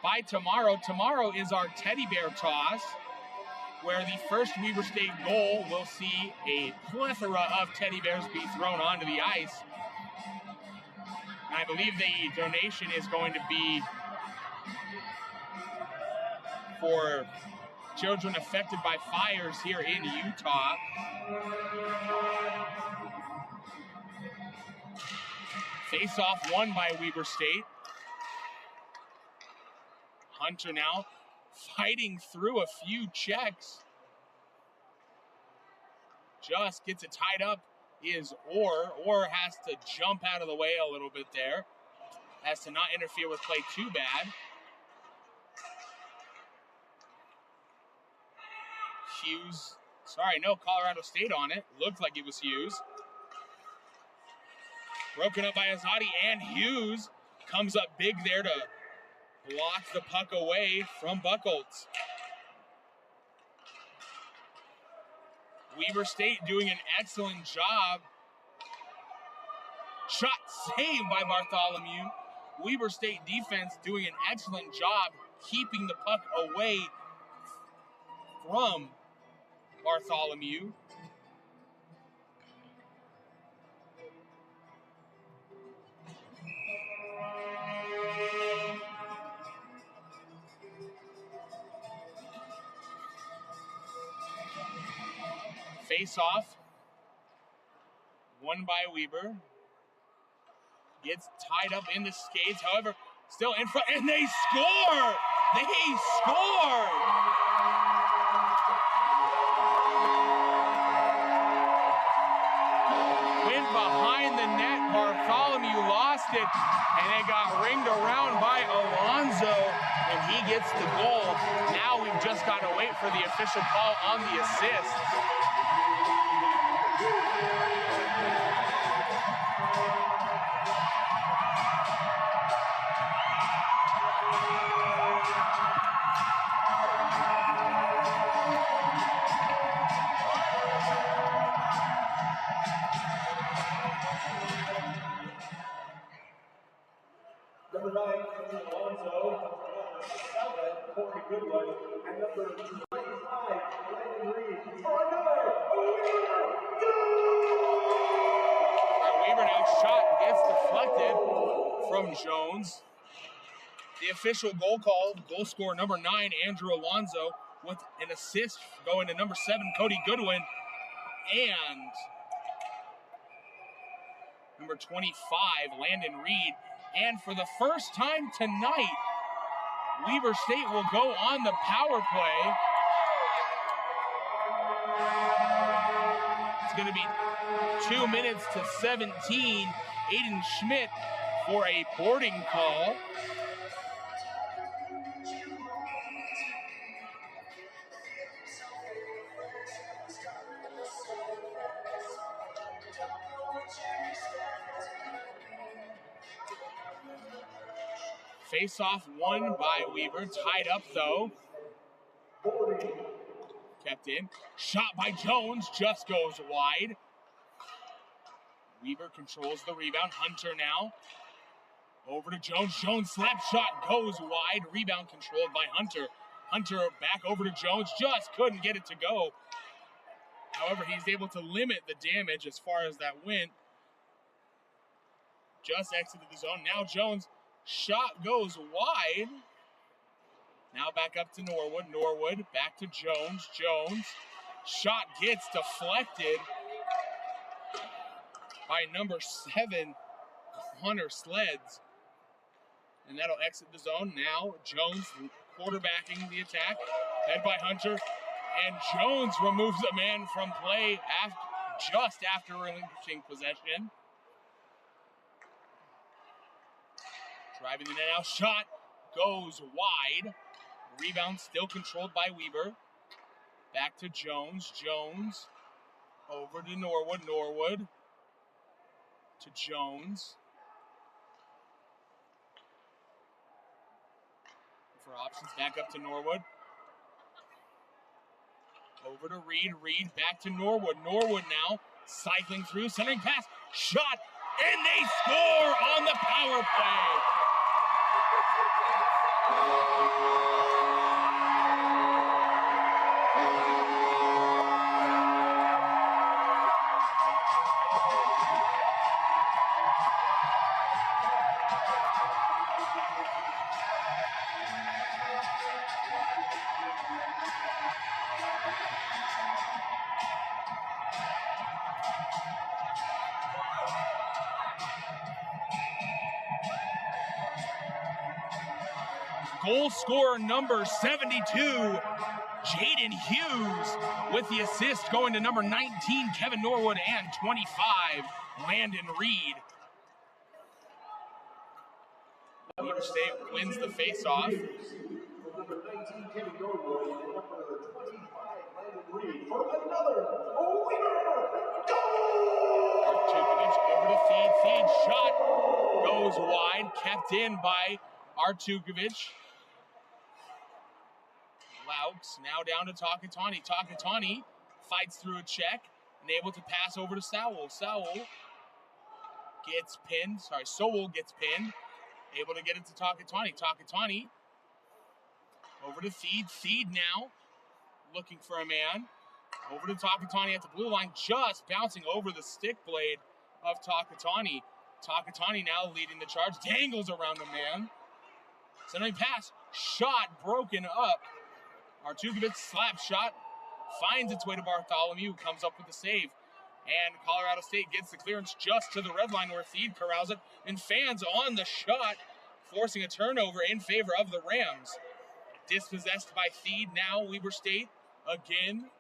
by tomorrow, tomorrow is our teddy bear toss, where the first Weber State goal will see a plethora of teddy bears be thrown onto the ice. And I believe the donation is going to be for children affected by fires here in Utah. Face-off won by Weber State. Hunter now fighting through a few checks. Just gets it tied up is Orr has to jump out of the way a little bit there. Has to not interfere with play too bad. Hughes, Colorado State on it. Looked like it was Hughes. Broken up by Azadi, and Hughes comes up big there to block the puck away from Buchholz. Weber State doing an excellent job. Shot saved by Bartholomew. Weber State defense doing an excellent job keeping the puck away from Bartholomew. face off. Won by Weber. Gets tied up in the skates, however, still in front, and they score! They scored! Went behind the net, Bartholomew lost it, and it got ringed around by Alonzo, and he gets the goal. Now we've just got to wait for the official call on the assist. Number 9, Alonzo. Number 7, Corey Goodwin. And number 25, Landon Reed. For another Weber now shot gets deflected from Jones. The official goal scorer number 9, Andrew Alonzo, with an assist going to number 7, Cody Goodwin, and number 25, Landon Reed. And for the first time tonight, Weber State will go on the power play. It's going to be 2 minutes to 17. Aiden Schmidt for a boarding call. Face-off won by Weber. Tied up, though. Kept in. Shot by Jones. Just goes wide. Weber controls the rebound. Hunter now. Over to Jones. Jones slap shot goes wide. Rebound controlled by Hunter. Hunter back over to Jones. Just couldn't get it to go. However, he's able to limit the damage as far as that went. Just exited the zone. Now Jones. Shot goes wide. Now back up to Norwood. Norwood back to Jones. Jones. Shot gets deflected by number 7, Hunter Sleds. And that'll exit the zone. Now Jones quarterbacking the attack. Led by Hunter. And Jones removes a man from play just after relinquishing possession. Driving the net out, shot goes wide. Rebound still controlled by Weber. Back to Jones. Jones over to Norwood. Norwood to Jones. For options, back up to Norwood. Over to Reed. Reed back to Norwood. Norwood now cycling through, centering pass, shot, and they score on the power play. Goal scorer number 72, Jaden Hughes, with the assist going to number 19, Kevin Norwood, and 25, Landon Reed. Weber State wins the face-off. Number 19, Kevin Norwood, and number 25, Landon Reed, for another Weber goal! Artukovic over to Feed. Feed shot goes wide, kept in by Artukovic. Laux now down to Takatani. Takatani fights through a check and able to pass over to Sowell. Sowell gets pinned. Sowell gets pinned. Able to get it to Takatani. Takatani over to Feed. Feed now looking for a man. Over to Takatani at the blue line. Just bouncing over the stick blade of Takatani. Takatani now leading the charge. Dangles around a man. Centering pass. Shot broken up. Artukovic slap shot finds its way to Bartholomew, who comes up with the save. And Colorado State gets the clearance just to the red line where Thede corrals it, and fans on the shot, forcing a turnover in favor of the Rams. Dispossessed by Thede now, Weber State again.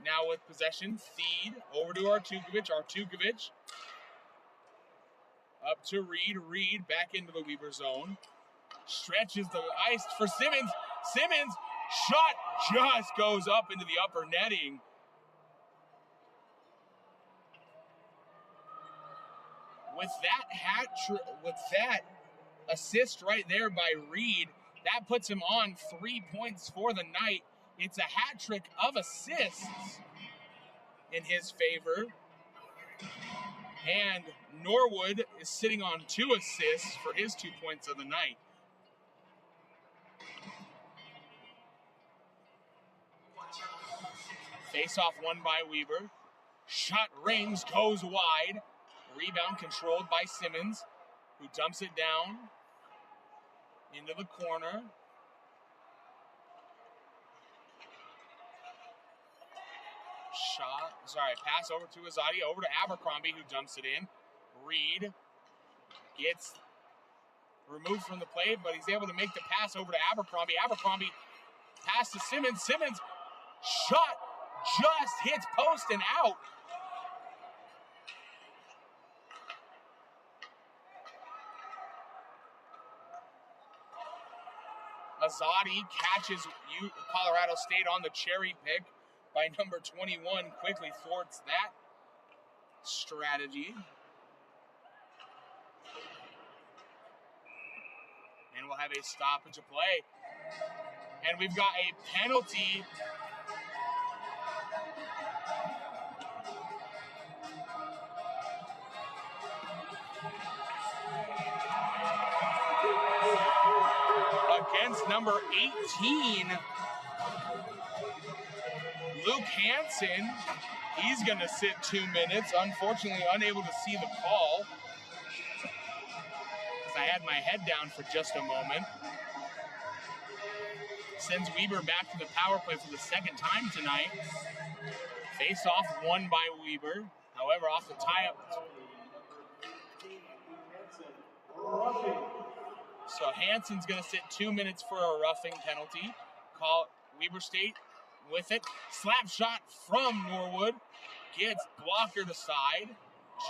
Now with possession, Thede over to Artukovic. Artukovic up to Reed. Reed back into the Weber zone. Stretches the ice for Simmons. Simmons, shot just goes up into the upper netting. With that assist right there by Reed, that puts him on 3 points for the night. It's a hat trick of assists in his favor. And Norwood is sitting on 2 assists for his 2 points of the night. Face-off won by Weber. Shot rings, goes wide. Rebound controlled by Simmons, who dumps it down into the corner. Pass over to Azadi, over to Abercrombie, who dumps it in. Reed gets removed from the play, but he's able to make the pass over to Abercrombie. Abercrombie pass to Simmons. Simmons shot just hits post and out. Azadi catches Colorado State on the cherry pick by number 21, quickly thwarts that strategy. And we'll have a stoppage of play. And we've got a penalty. Against number 18, Luke Hansen. He's going to sit 2 minutes. Unfortunately, unable to see the call, because I had my head down for just a moment. Sends Weber back to the power play for the second time tonight. Face-off won by Weber. However, off the tie-up. So Hansen's going to sit 2 minutes for a roughing penalty. Call Weber State with it. Slap shot from Norwood. Gets blockered aside.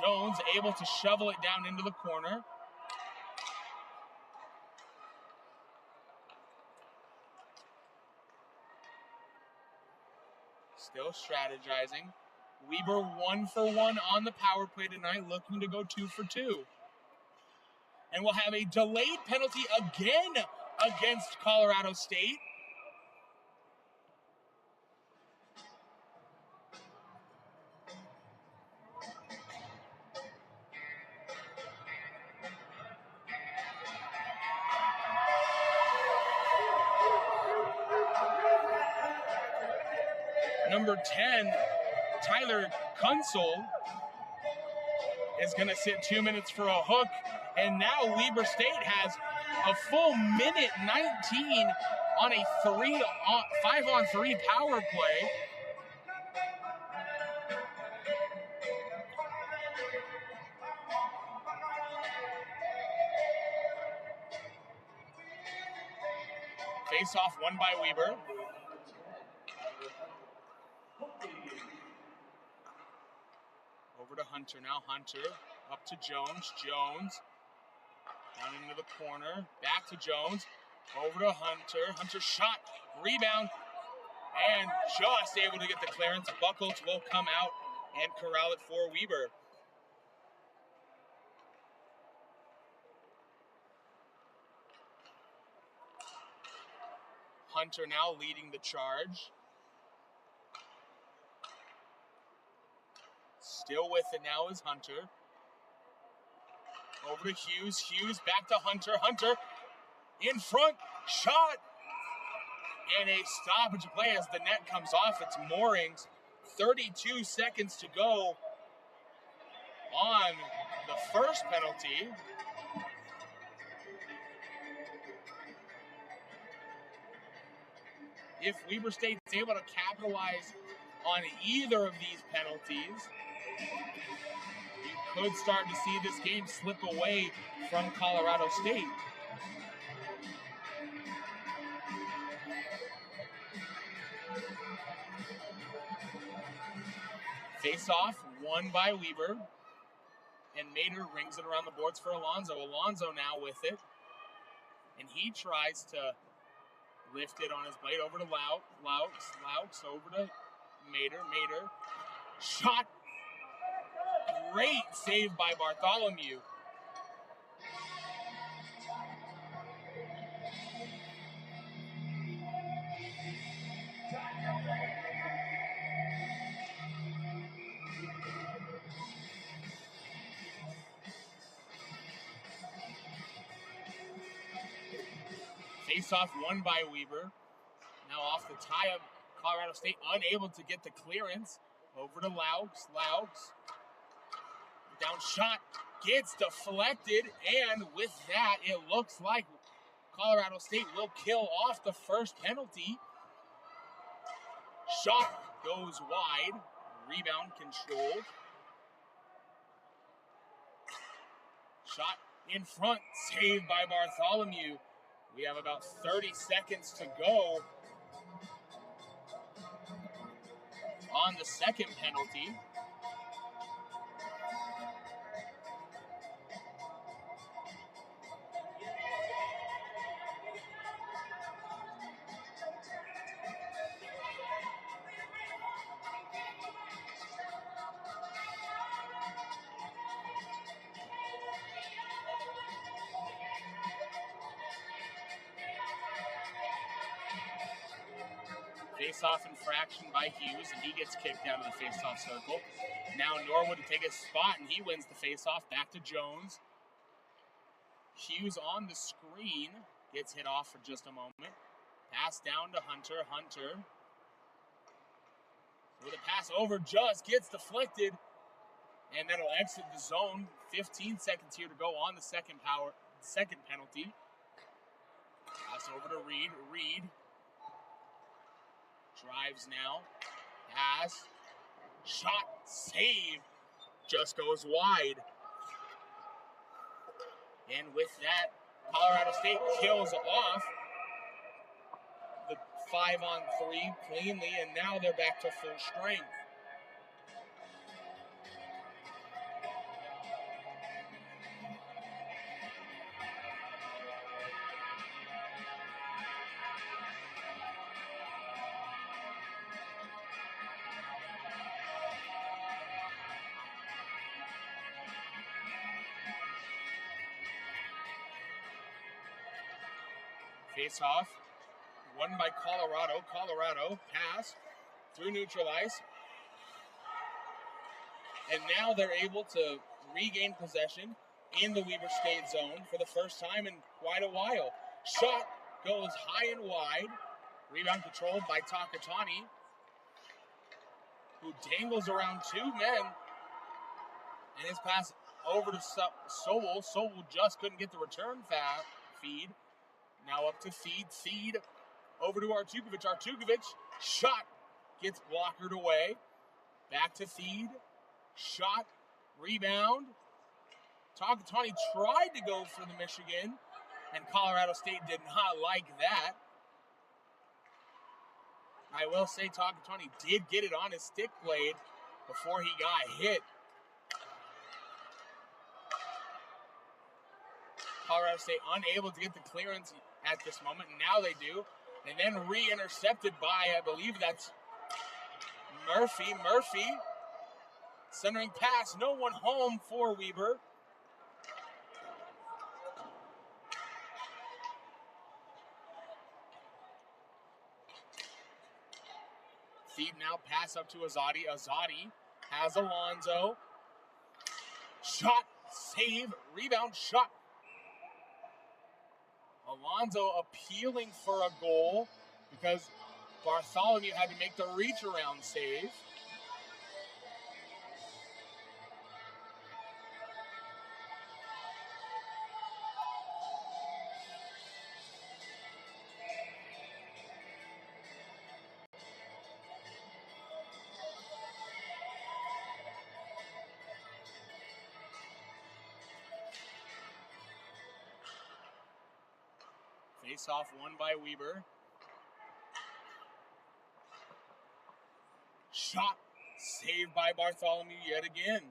Jones able to shovel it down into the corner. Still strategizing. Weber 1 for 1 on the power play tonight, looking to go 2 for 2. And we'll have a delayed penalty again against Colorado State. Number 10, Tyler Kunsel, is going to sit 2 minutes for a hook. And now Weber State has a full minute 19 on a 5-on-3 power play. Face-off won by Weber. Over to Hunter now. Hunter up to Jones. Jones down into the corner. Back to Jones. Over to Hunter. Hunter shot. Rebound. And just able to get the clearance. Buckles will come out and corral it for Weber. Hunter now leading the charge. Still with it now is Hunter. Over to Hughes. Hughes back to Hunter. Hunter in front. Shot. And a stoppage play as the net comes off its moorings. 32 seconds to go on the first penalty. if Weber State's able to capitalize on either of these penalties, you could start to see this game slip away from Colorado State. Face-off won by Weber, and Mater rings it around the boards for Alonso. Alonso now with it, and he tries to lift it on his blade over to Laux over to Mater. Shot. Great save by Bartholomew. Face-off won by Weber. Now off the tie-up, Colorado State unable to get the clearance. Over to Laux. Down shot gets deflected, and with that, it looks like Colorado State will kill off the first penalty. Shot goes wide. Rebound controlled. Shot in front, saved by Bartholomew. We have about 30 seconds to go on the second penalty. Face-off infraction by Hughes, and he gets kicked out of the face-off circle. Now Norwood to take his spot, and he wins the face-off. Back to Jones. Hughes on the screen. Gets hit off for just a moment. Pass down to Hunter. With a pass over, just gets deflected, and that'll exit the zone. 15 seconds here to go on the second penalty. Pass over to Reed. Drives now. Pass. Shot. Save. Just goes wide. And with that, Colorado State kills off the 5-on-3 cleanly, and now they're back to full strength. Face-off, won by Colorado. Colorado pass through neutral ice. And now they're able to regain possession in the Weber State zone for the first time in quite a while. Shot goes high and wide. Rebound controlled by Takatani, who dangles around two men. And his pass over to Sobel. Sobel just couldn't get the return feed. Now up to Feed. Feed over to Artukovic. Artukovic, shot, gets blockered away. Back to Feed. Shot, rebound. Takatani tried to go for the Michigan, and Colorado State did not like that. I will say Takatani did get it on his stick blade before he got hit. Colorado State unable to get the clearance at this moment. Now they do. And then re-intercepted by, I believe that's Murphy. Murphy, centering pass. No one home for Weber. Feed now, pass up to Azadi. Azadi has Alonso. Shot, save, rebound, shot. Alonso appealing for a goal because Bartholomew had to make the reach around save. Face off won by Weber. Shot saved by Bartholomew yet again.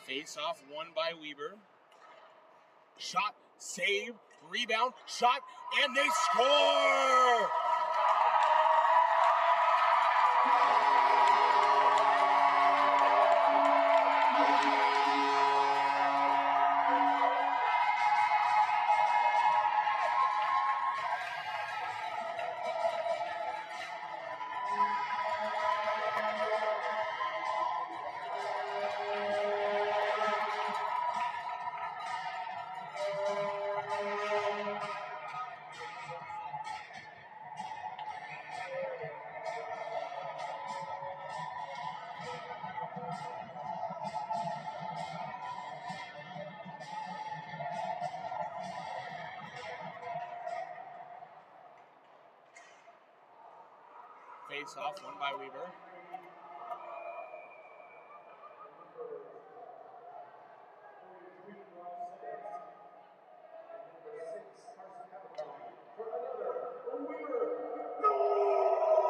Face off won by Weber. Shot, save, rebound, shot, and they score! Face off won by Weber.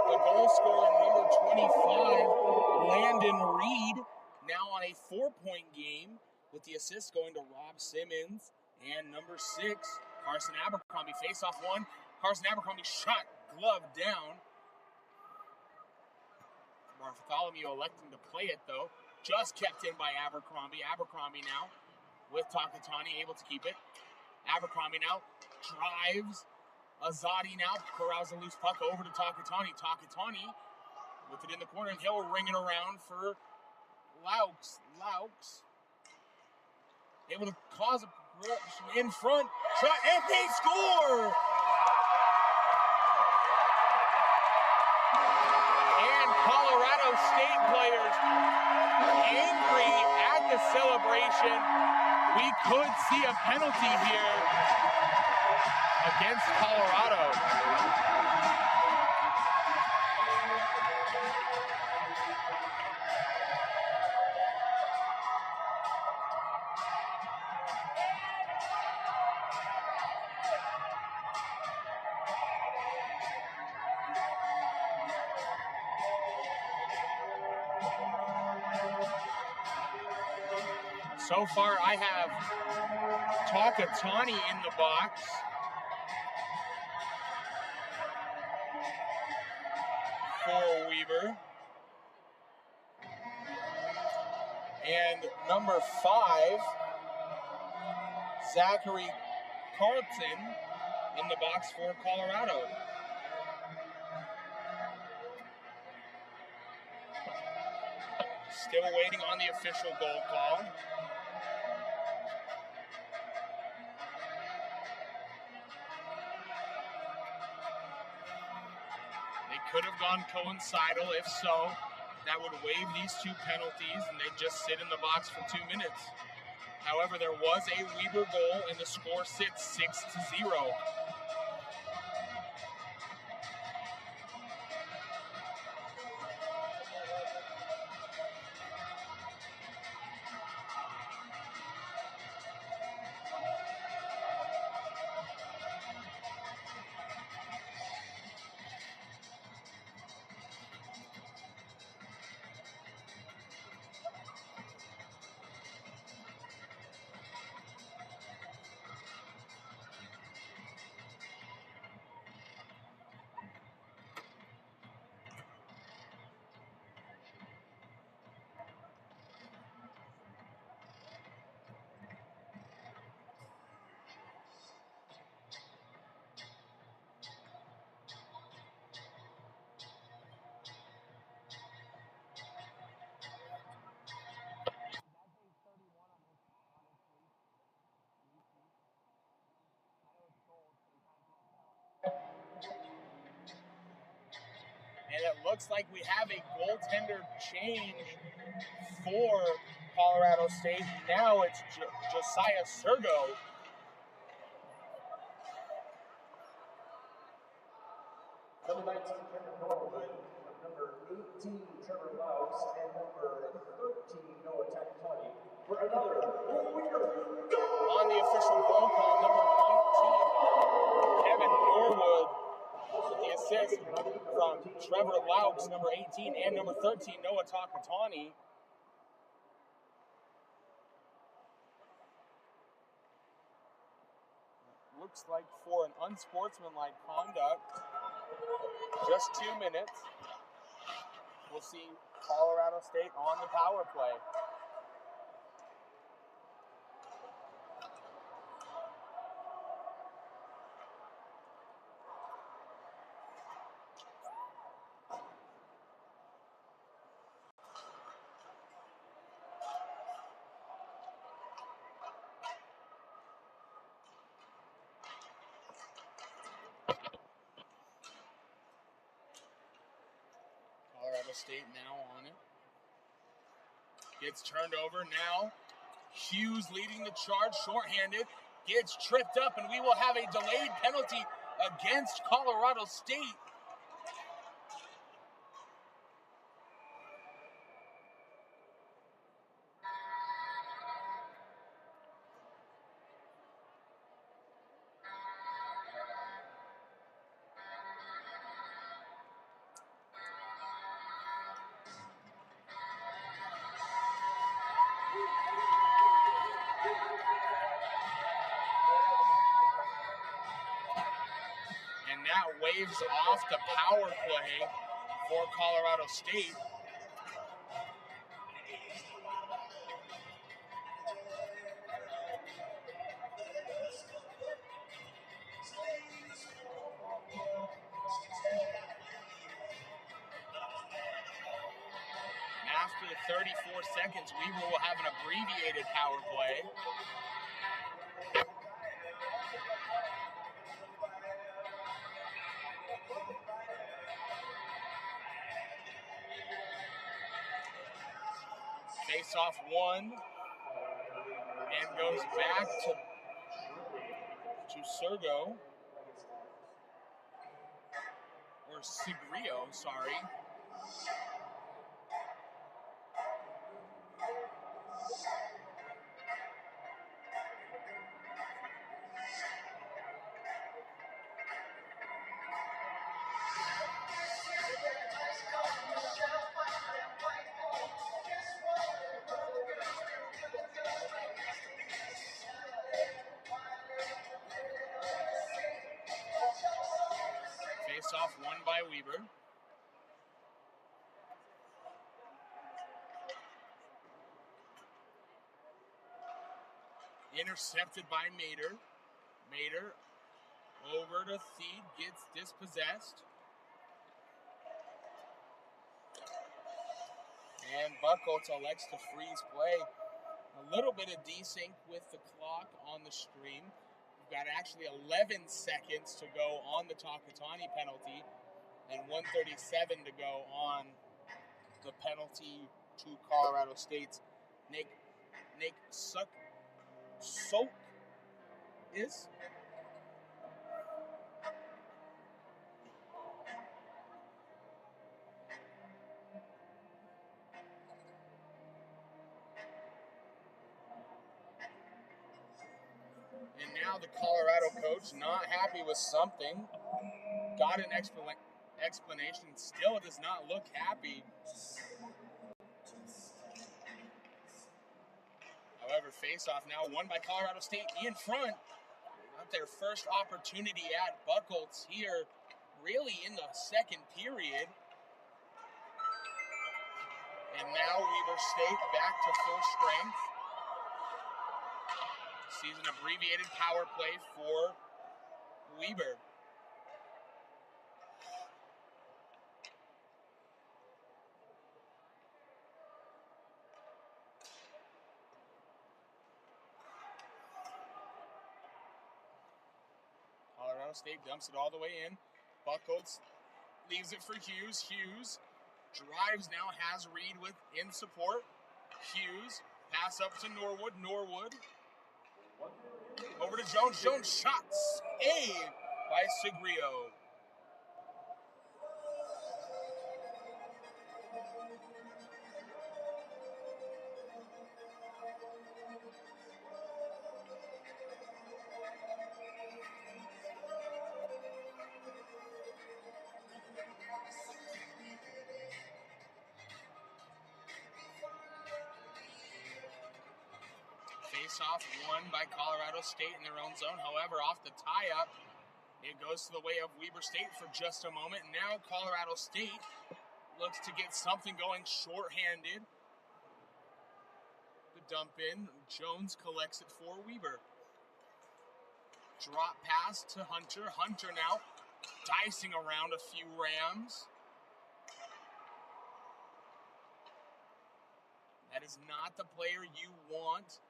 The goal scorer, number 25, Landon Reed, now on a 4-point game, with the assist going to Rob Simmons. And number 6, Carson Abercrombie. Face off one. Carson Abercrombie shot, glove down. Bartholomew electing to play it though. Just kept in by Abercrombie. Abercrombie now with Takatani, able to keep it. Abercrombie now drives. Azadi now corrals a loose puck over to Takatani. Takatani with it in the corner, and he'll ring it around for Laux. Laux able to cause a progression in front. Shot, and they score! And Colorado State players angry at the celebration. We could see a penalty here against Colorado. So far, I have Takatani in the box. For Weber. And number 5, Zachary Carlton in the box for Colorado. Still waiting on the official goal call. Could have gone coincidental. If so, that would waive these 2 penalties and they'd just sit in the box for 2 minutes. However, there was a Weber goal and the score sits 6-0. And it looks like we have a goaltender change for Colorado State. Now it's Josiah Sergo. Number 19, Kevin Norwood. Number 18, Trevor Laux. And number 13, Noah Takatani. For another winner. On the official roll call, number 19, Kevin Norwood. The assist from Trevor Laux, number 18, and number 13, Noah Takatani. Looks like for an unsportsmanlike conduct, just 2 minutes. We'll see Colorado State on the power play. Colorado State now on it. Gets turned over now. Hughes leading the charge, shorthanded. Gets tripped up, and we will have a delayed penalty against Colorado State. And that waves off the power play for Colorado State. After 34 seconds, we will have an abbreviated power play. Face off one and goes back to Sergo, or Sigrio, sorry. Face off one by Weber. Intercepted by Mater. Mater over to Thied, gets dispossessed. And Buchholz elects to freeze play. A little bit of desync with the clock on the stream. We've got actually 11 seconds to go on the Takatani penalty and 1:37 to go on the penalty to Colorado State's Nick Soak is. And now the Colorado coach, not happy with something, got an explanation, still does not look happy. However, face-off now won by Colorado State in front. Got their first opportunity at Buchholz here, really in the second period. And now Weber State back to full strength. Sees an abbreviated power play for Weber. Colorado State dumps it all the way in. Buchholz leaves it for Hughes. Hughes drives now, has Reed in support. Hughes Pass up to Norwood. Norwood over to Jones. Jones shot saved by Segrio. Face-off won by Colorado State in their own zone. However, off the tie-up, it goes to the way of Weber State for just a moment. Now Colorado State looks to get something going shorthanded. The dump in. Jones collects it for Weber. Drop pass to Hunter. Hunter now dicing around a few Rams. That is not the player you want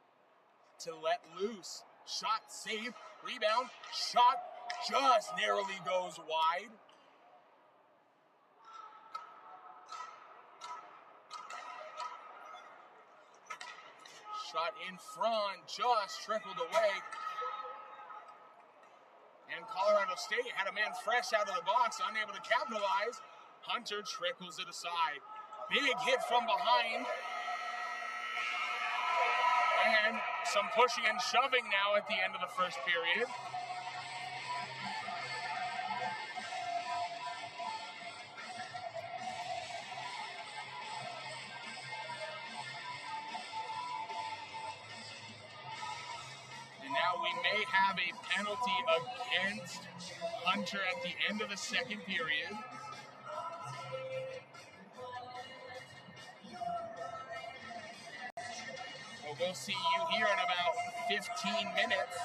to let loose. Shot saved. Rebound. Shot just narrowly goes wide. Shot in front, just trickled away. And Colorado State had a man fresh out of the box, unable to capitalize. Hunter trickles it aside. Big hit from behind. And some pushing and shoving now at the end of the first period. And now we may have a penalty against Hunter at the end of the second period. Well, we'll see you here in about 15 minutes.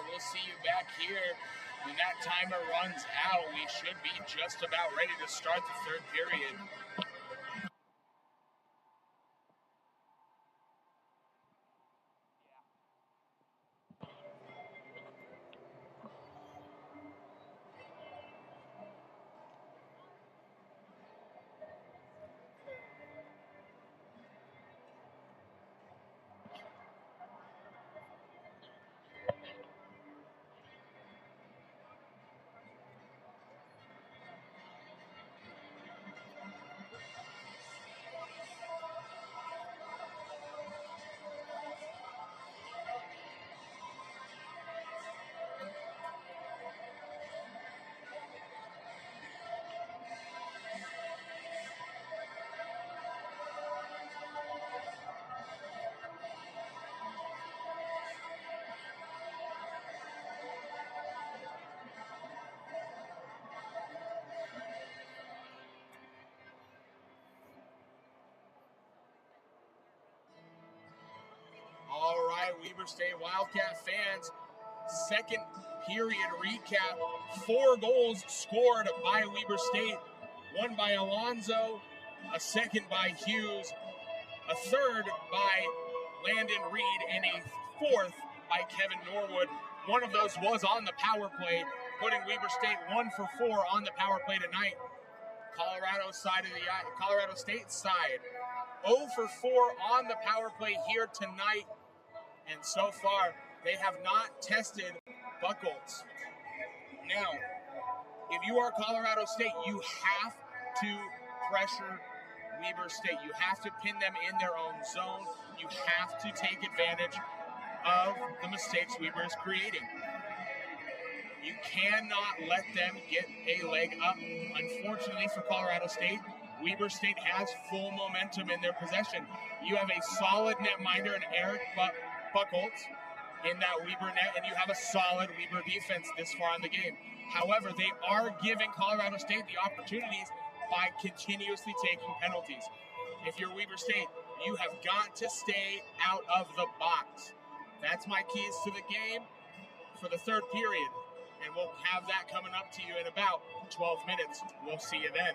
We'll see you back here when that timer runs out. We should be just about ready to start the third period. All right, Weber State Wildcat fans, second period recap. 4 goals scored by Weber State. One by Alonzo, a second by Hughes, a third by Landon Reed, and a fourth by Kevin Norwood. One of those was on the power play, putting Weber State 1 for 4 on the power play tonight. Colorado State side, 0 for 4 on the power play here tonight. And so far, they have not tested Buchholz. Now, if you are Colorado State, you have to pressure Weber State. You have to pin them in their own zone. You have to take advantage of the mistakes Weber is creating. You cannot let them get a leg up. Unfortunately for Colorado State, Weber State has full momentum in their possession. You have a solid netminder in Eric Buchholz in that Weber net, and you have a solid Weber defense this far in the game. However, they are giving Colorado State the opportunities by continuously taking penalties. If you're Weber State, you have got to stay out of the box. That's my keys to the game for the third period. And we'll have that coming up to you in about 12 minutes. We'll see you then.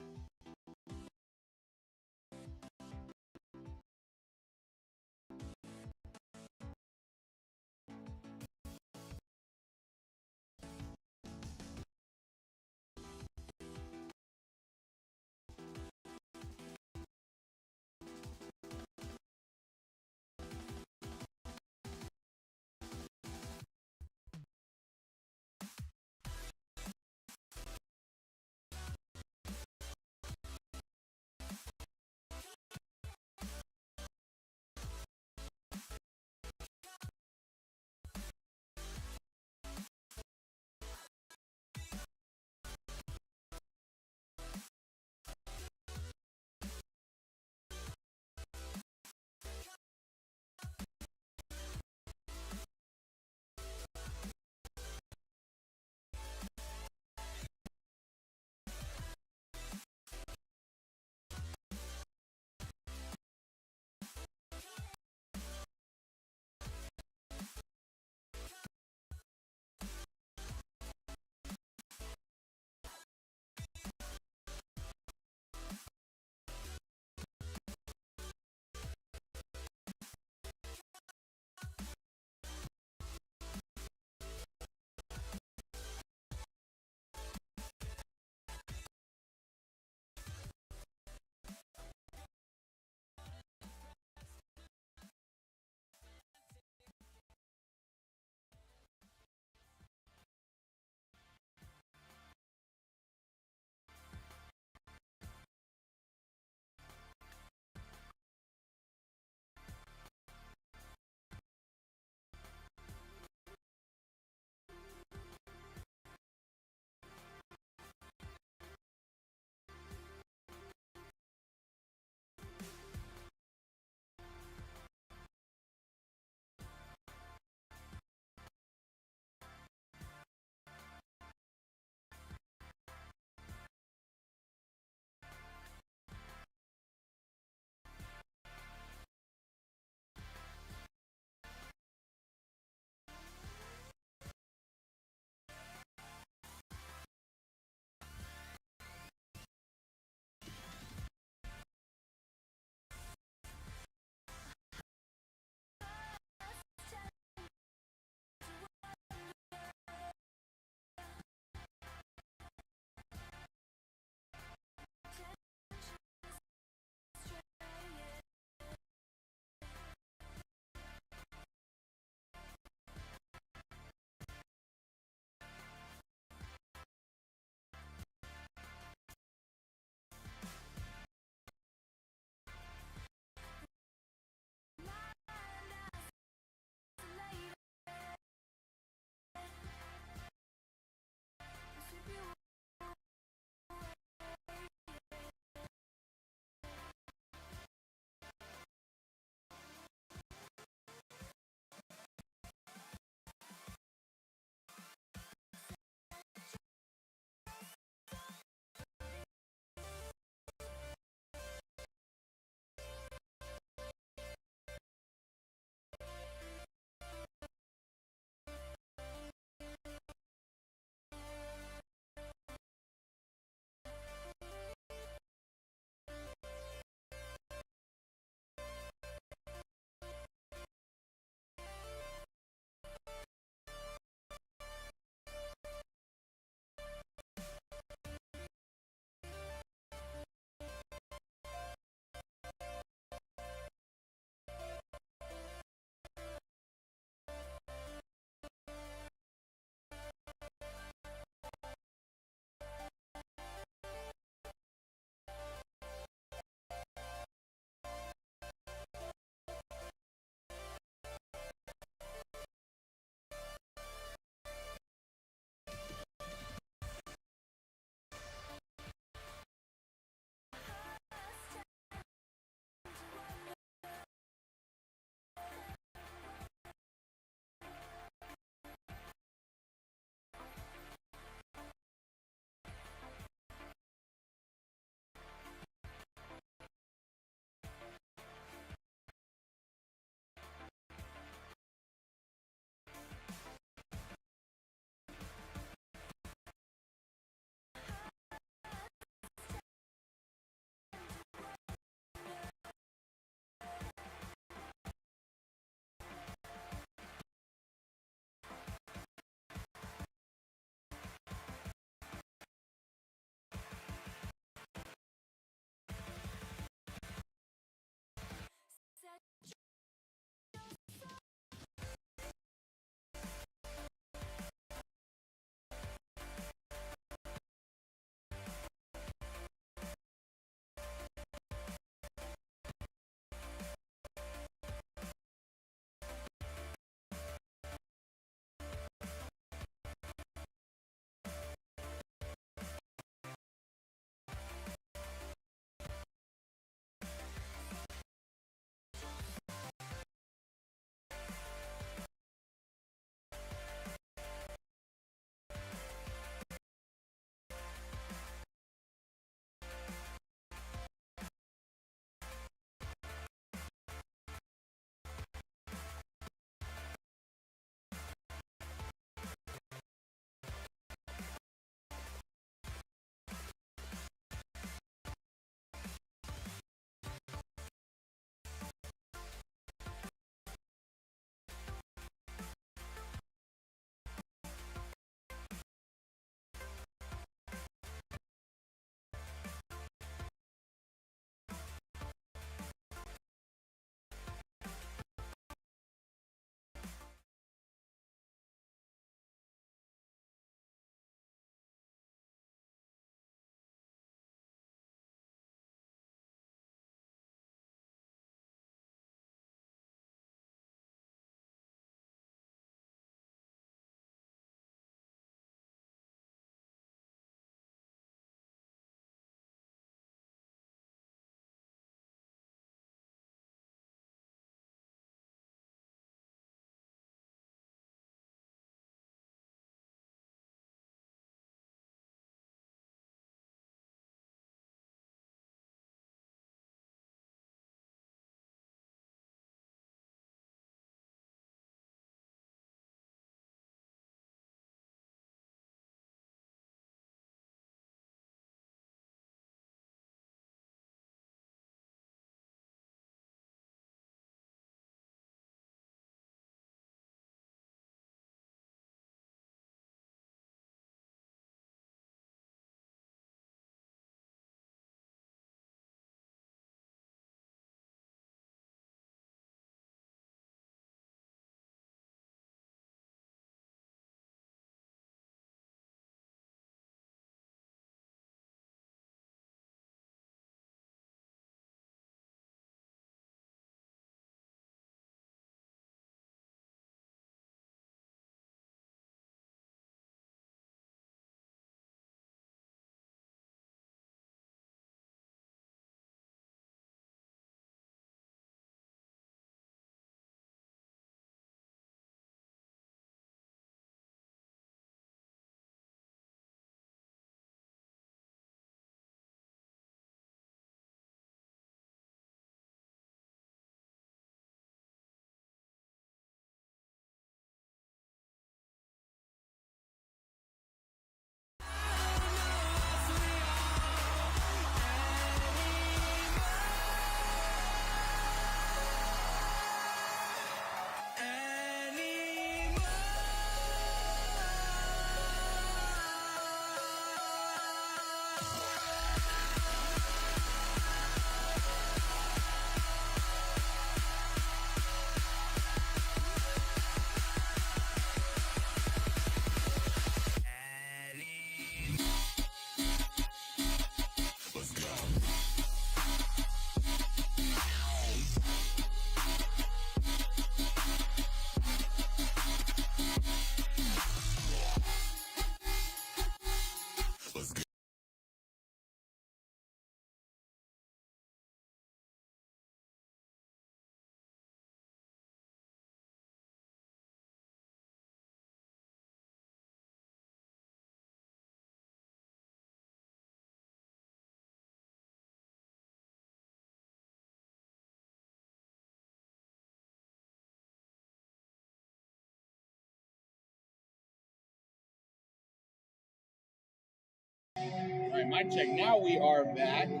All right, mic check. Now we are back. We're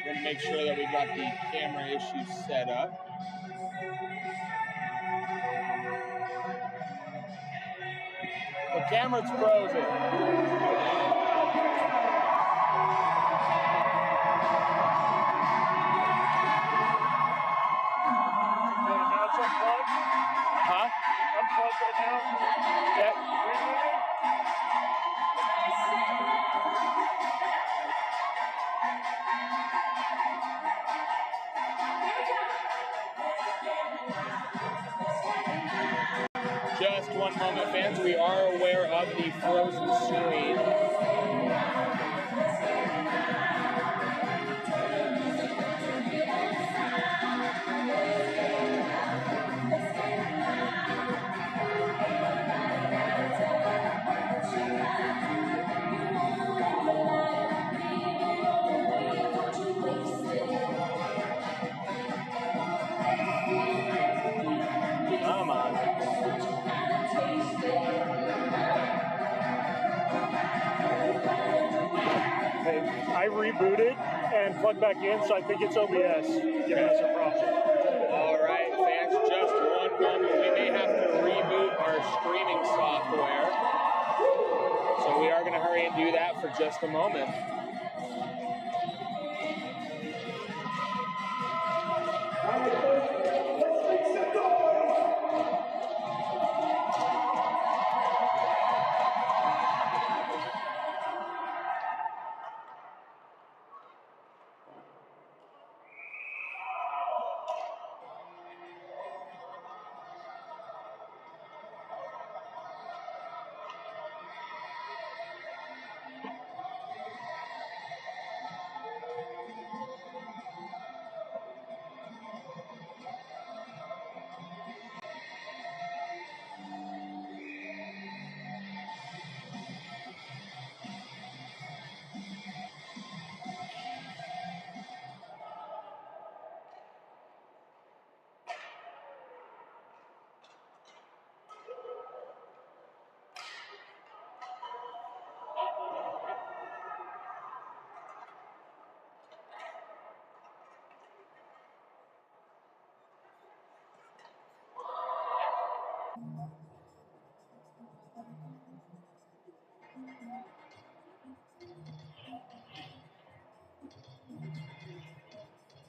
gonna make sure that we got the camera issues set up. The camera's frozen. Now it's unplugged. Huh? Unplugged right now. Yeah. Rebooting. Just one moment, fans. We are aware of the frozen screen. Come on. Okay, I rebooted and plugged back in, so I think it's OBS giving us a problem. All right, fans, just one moment. We may have to reboot our streaming software. So we are going to hurry and do that for just a moment.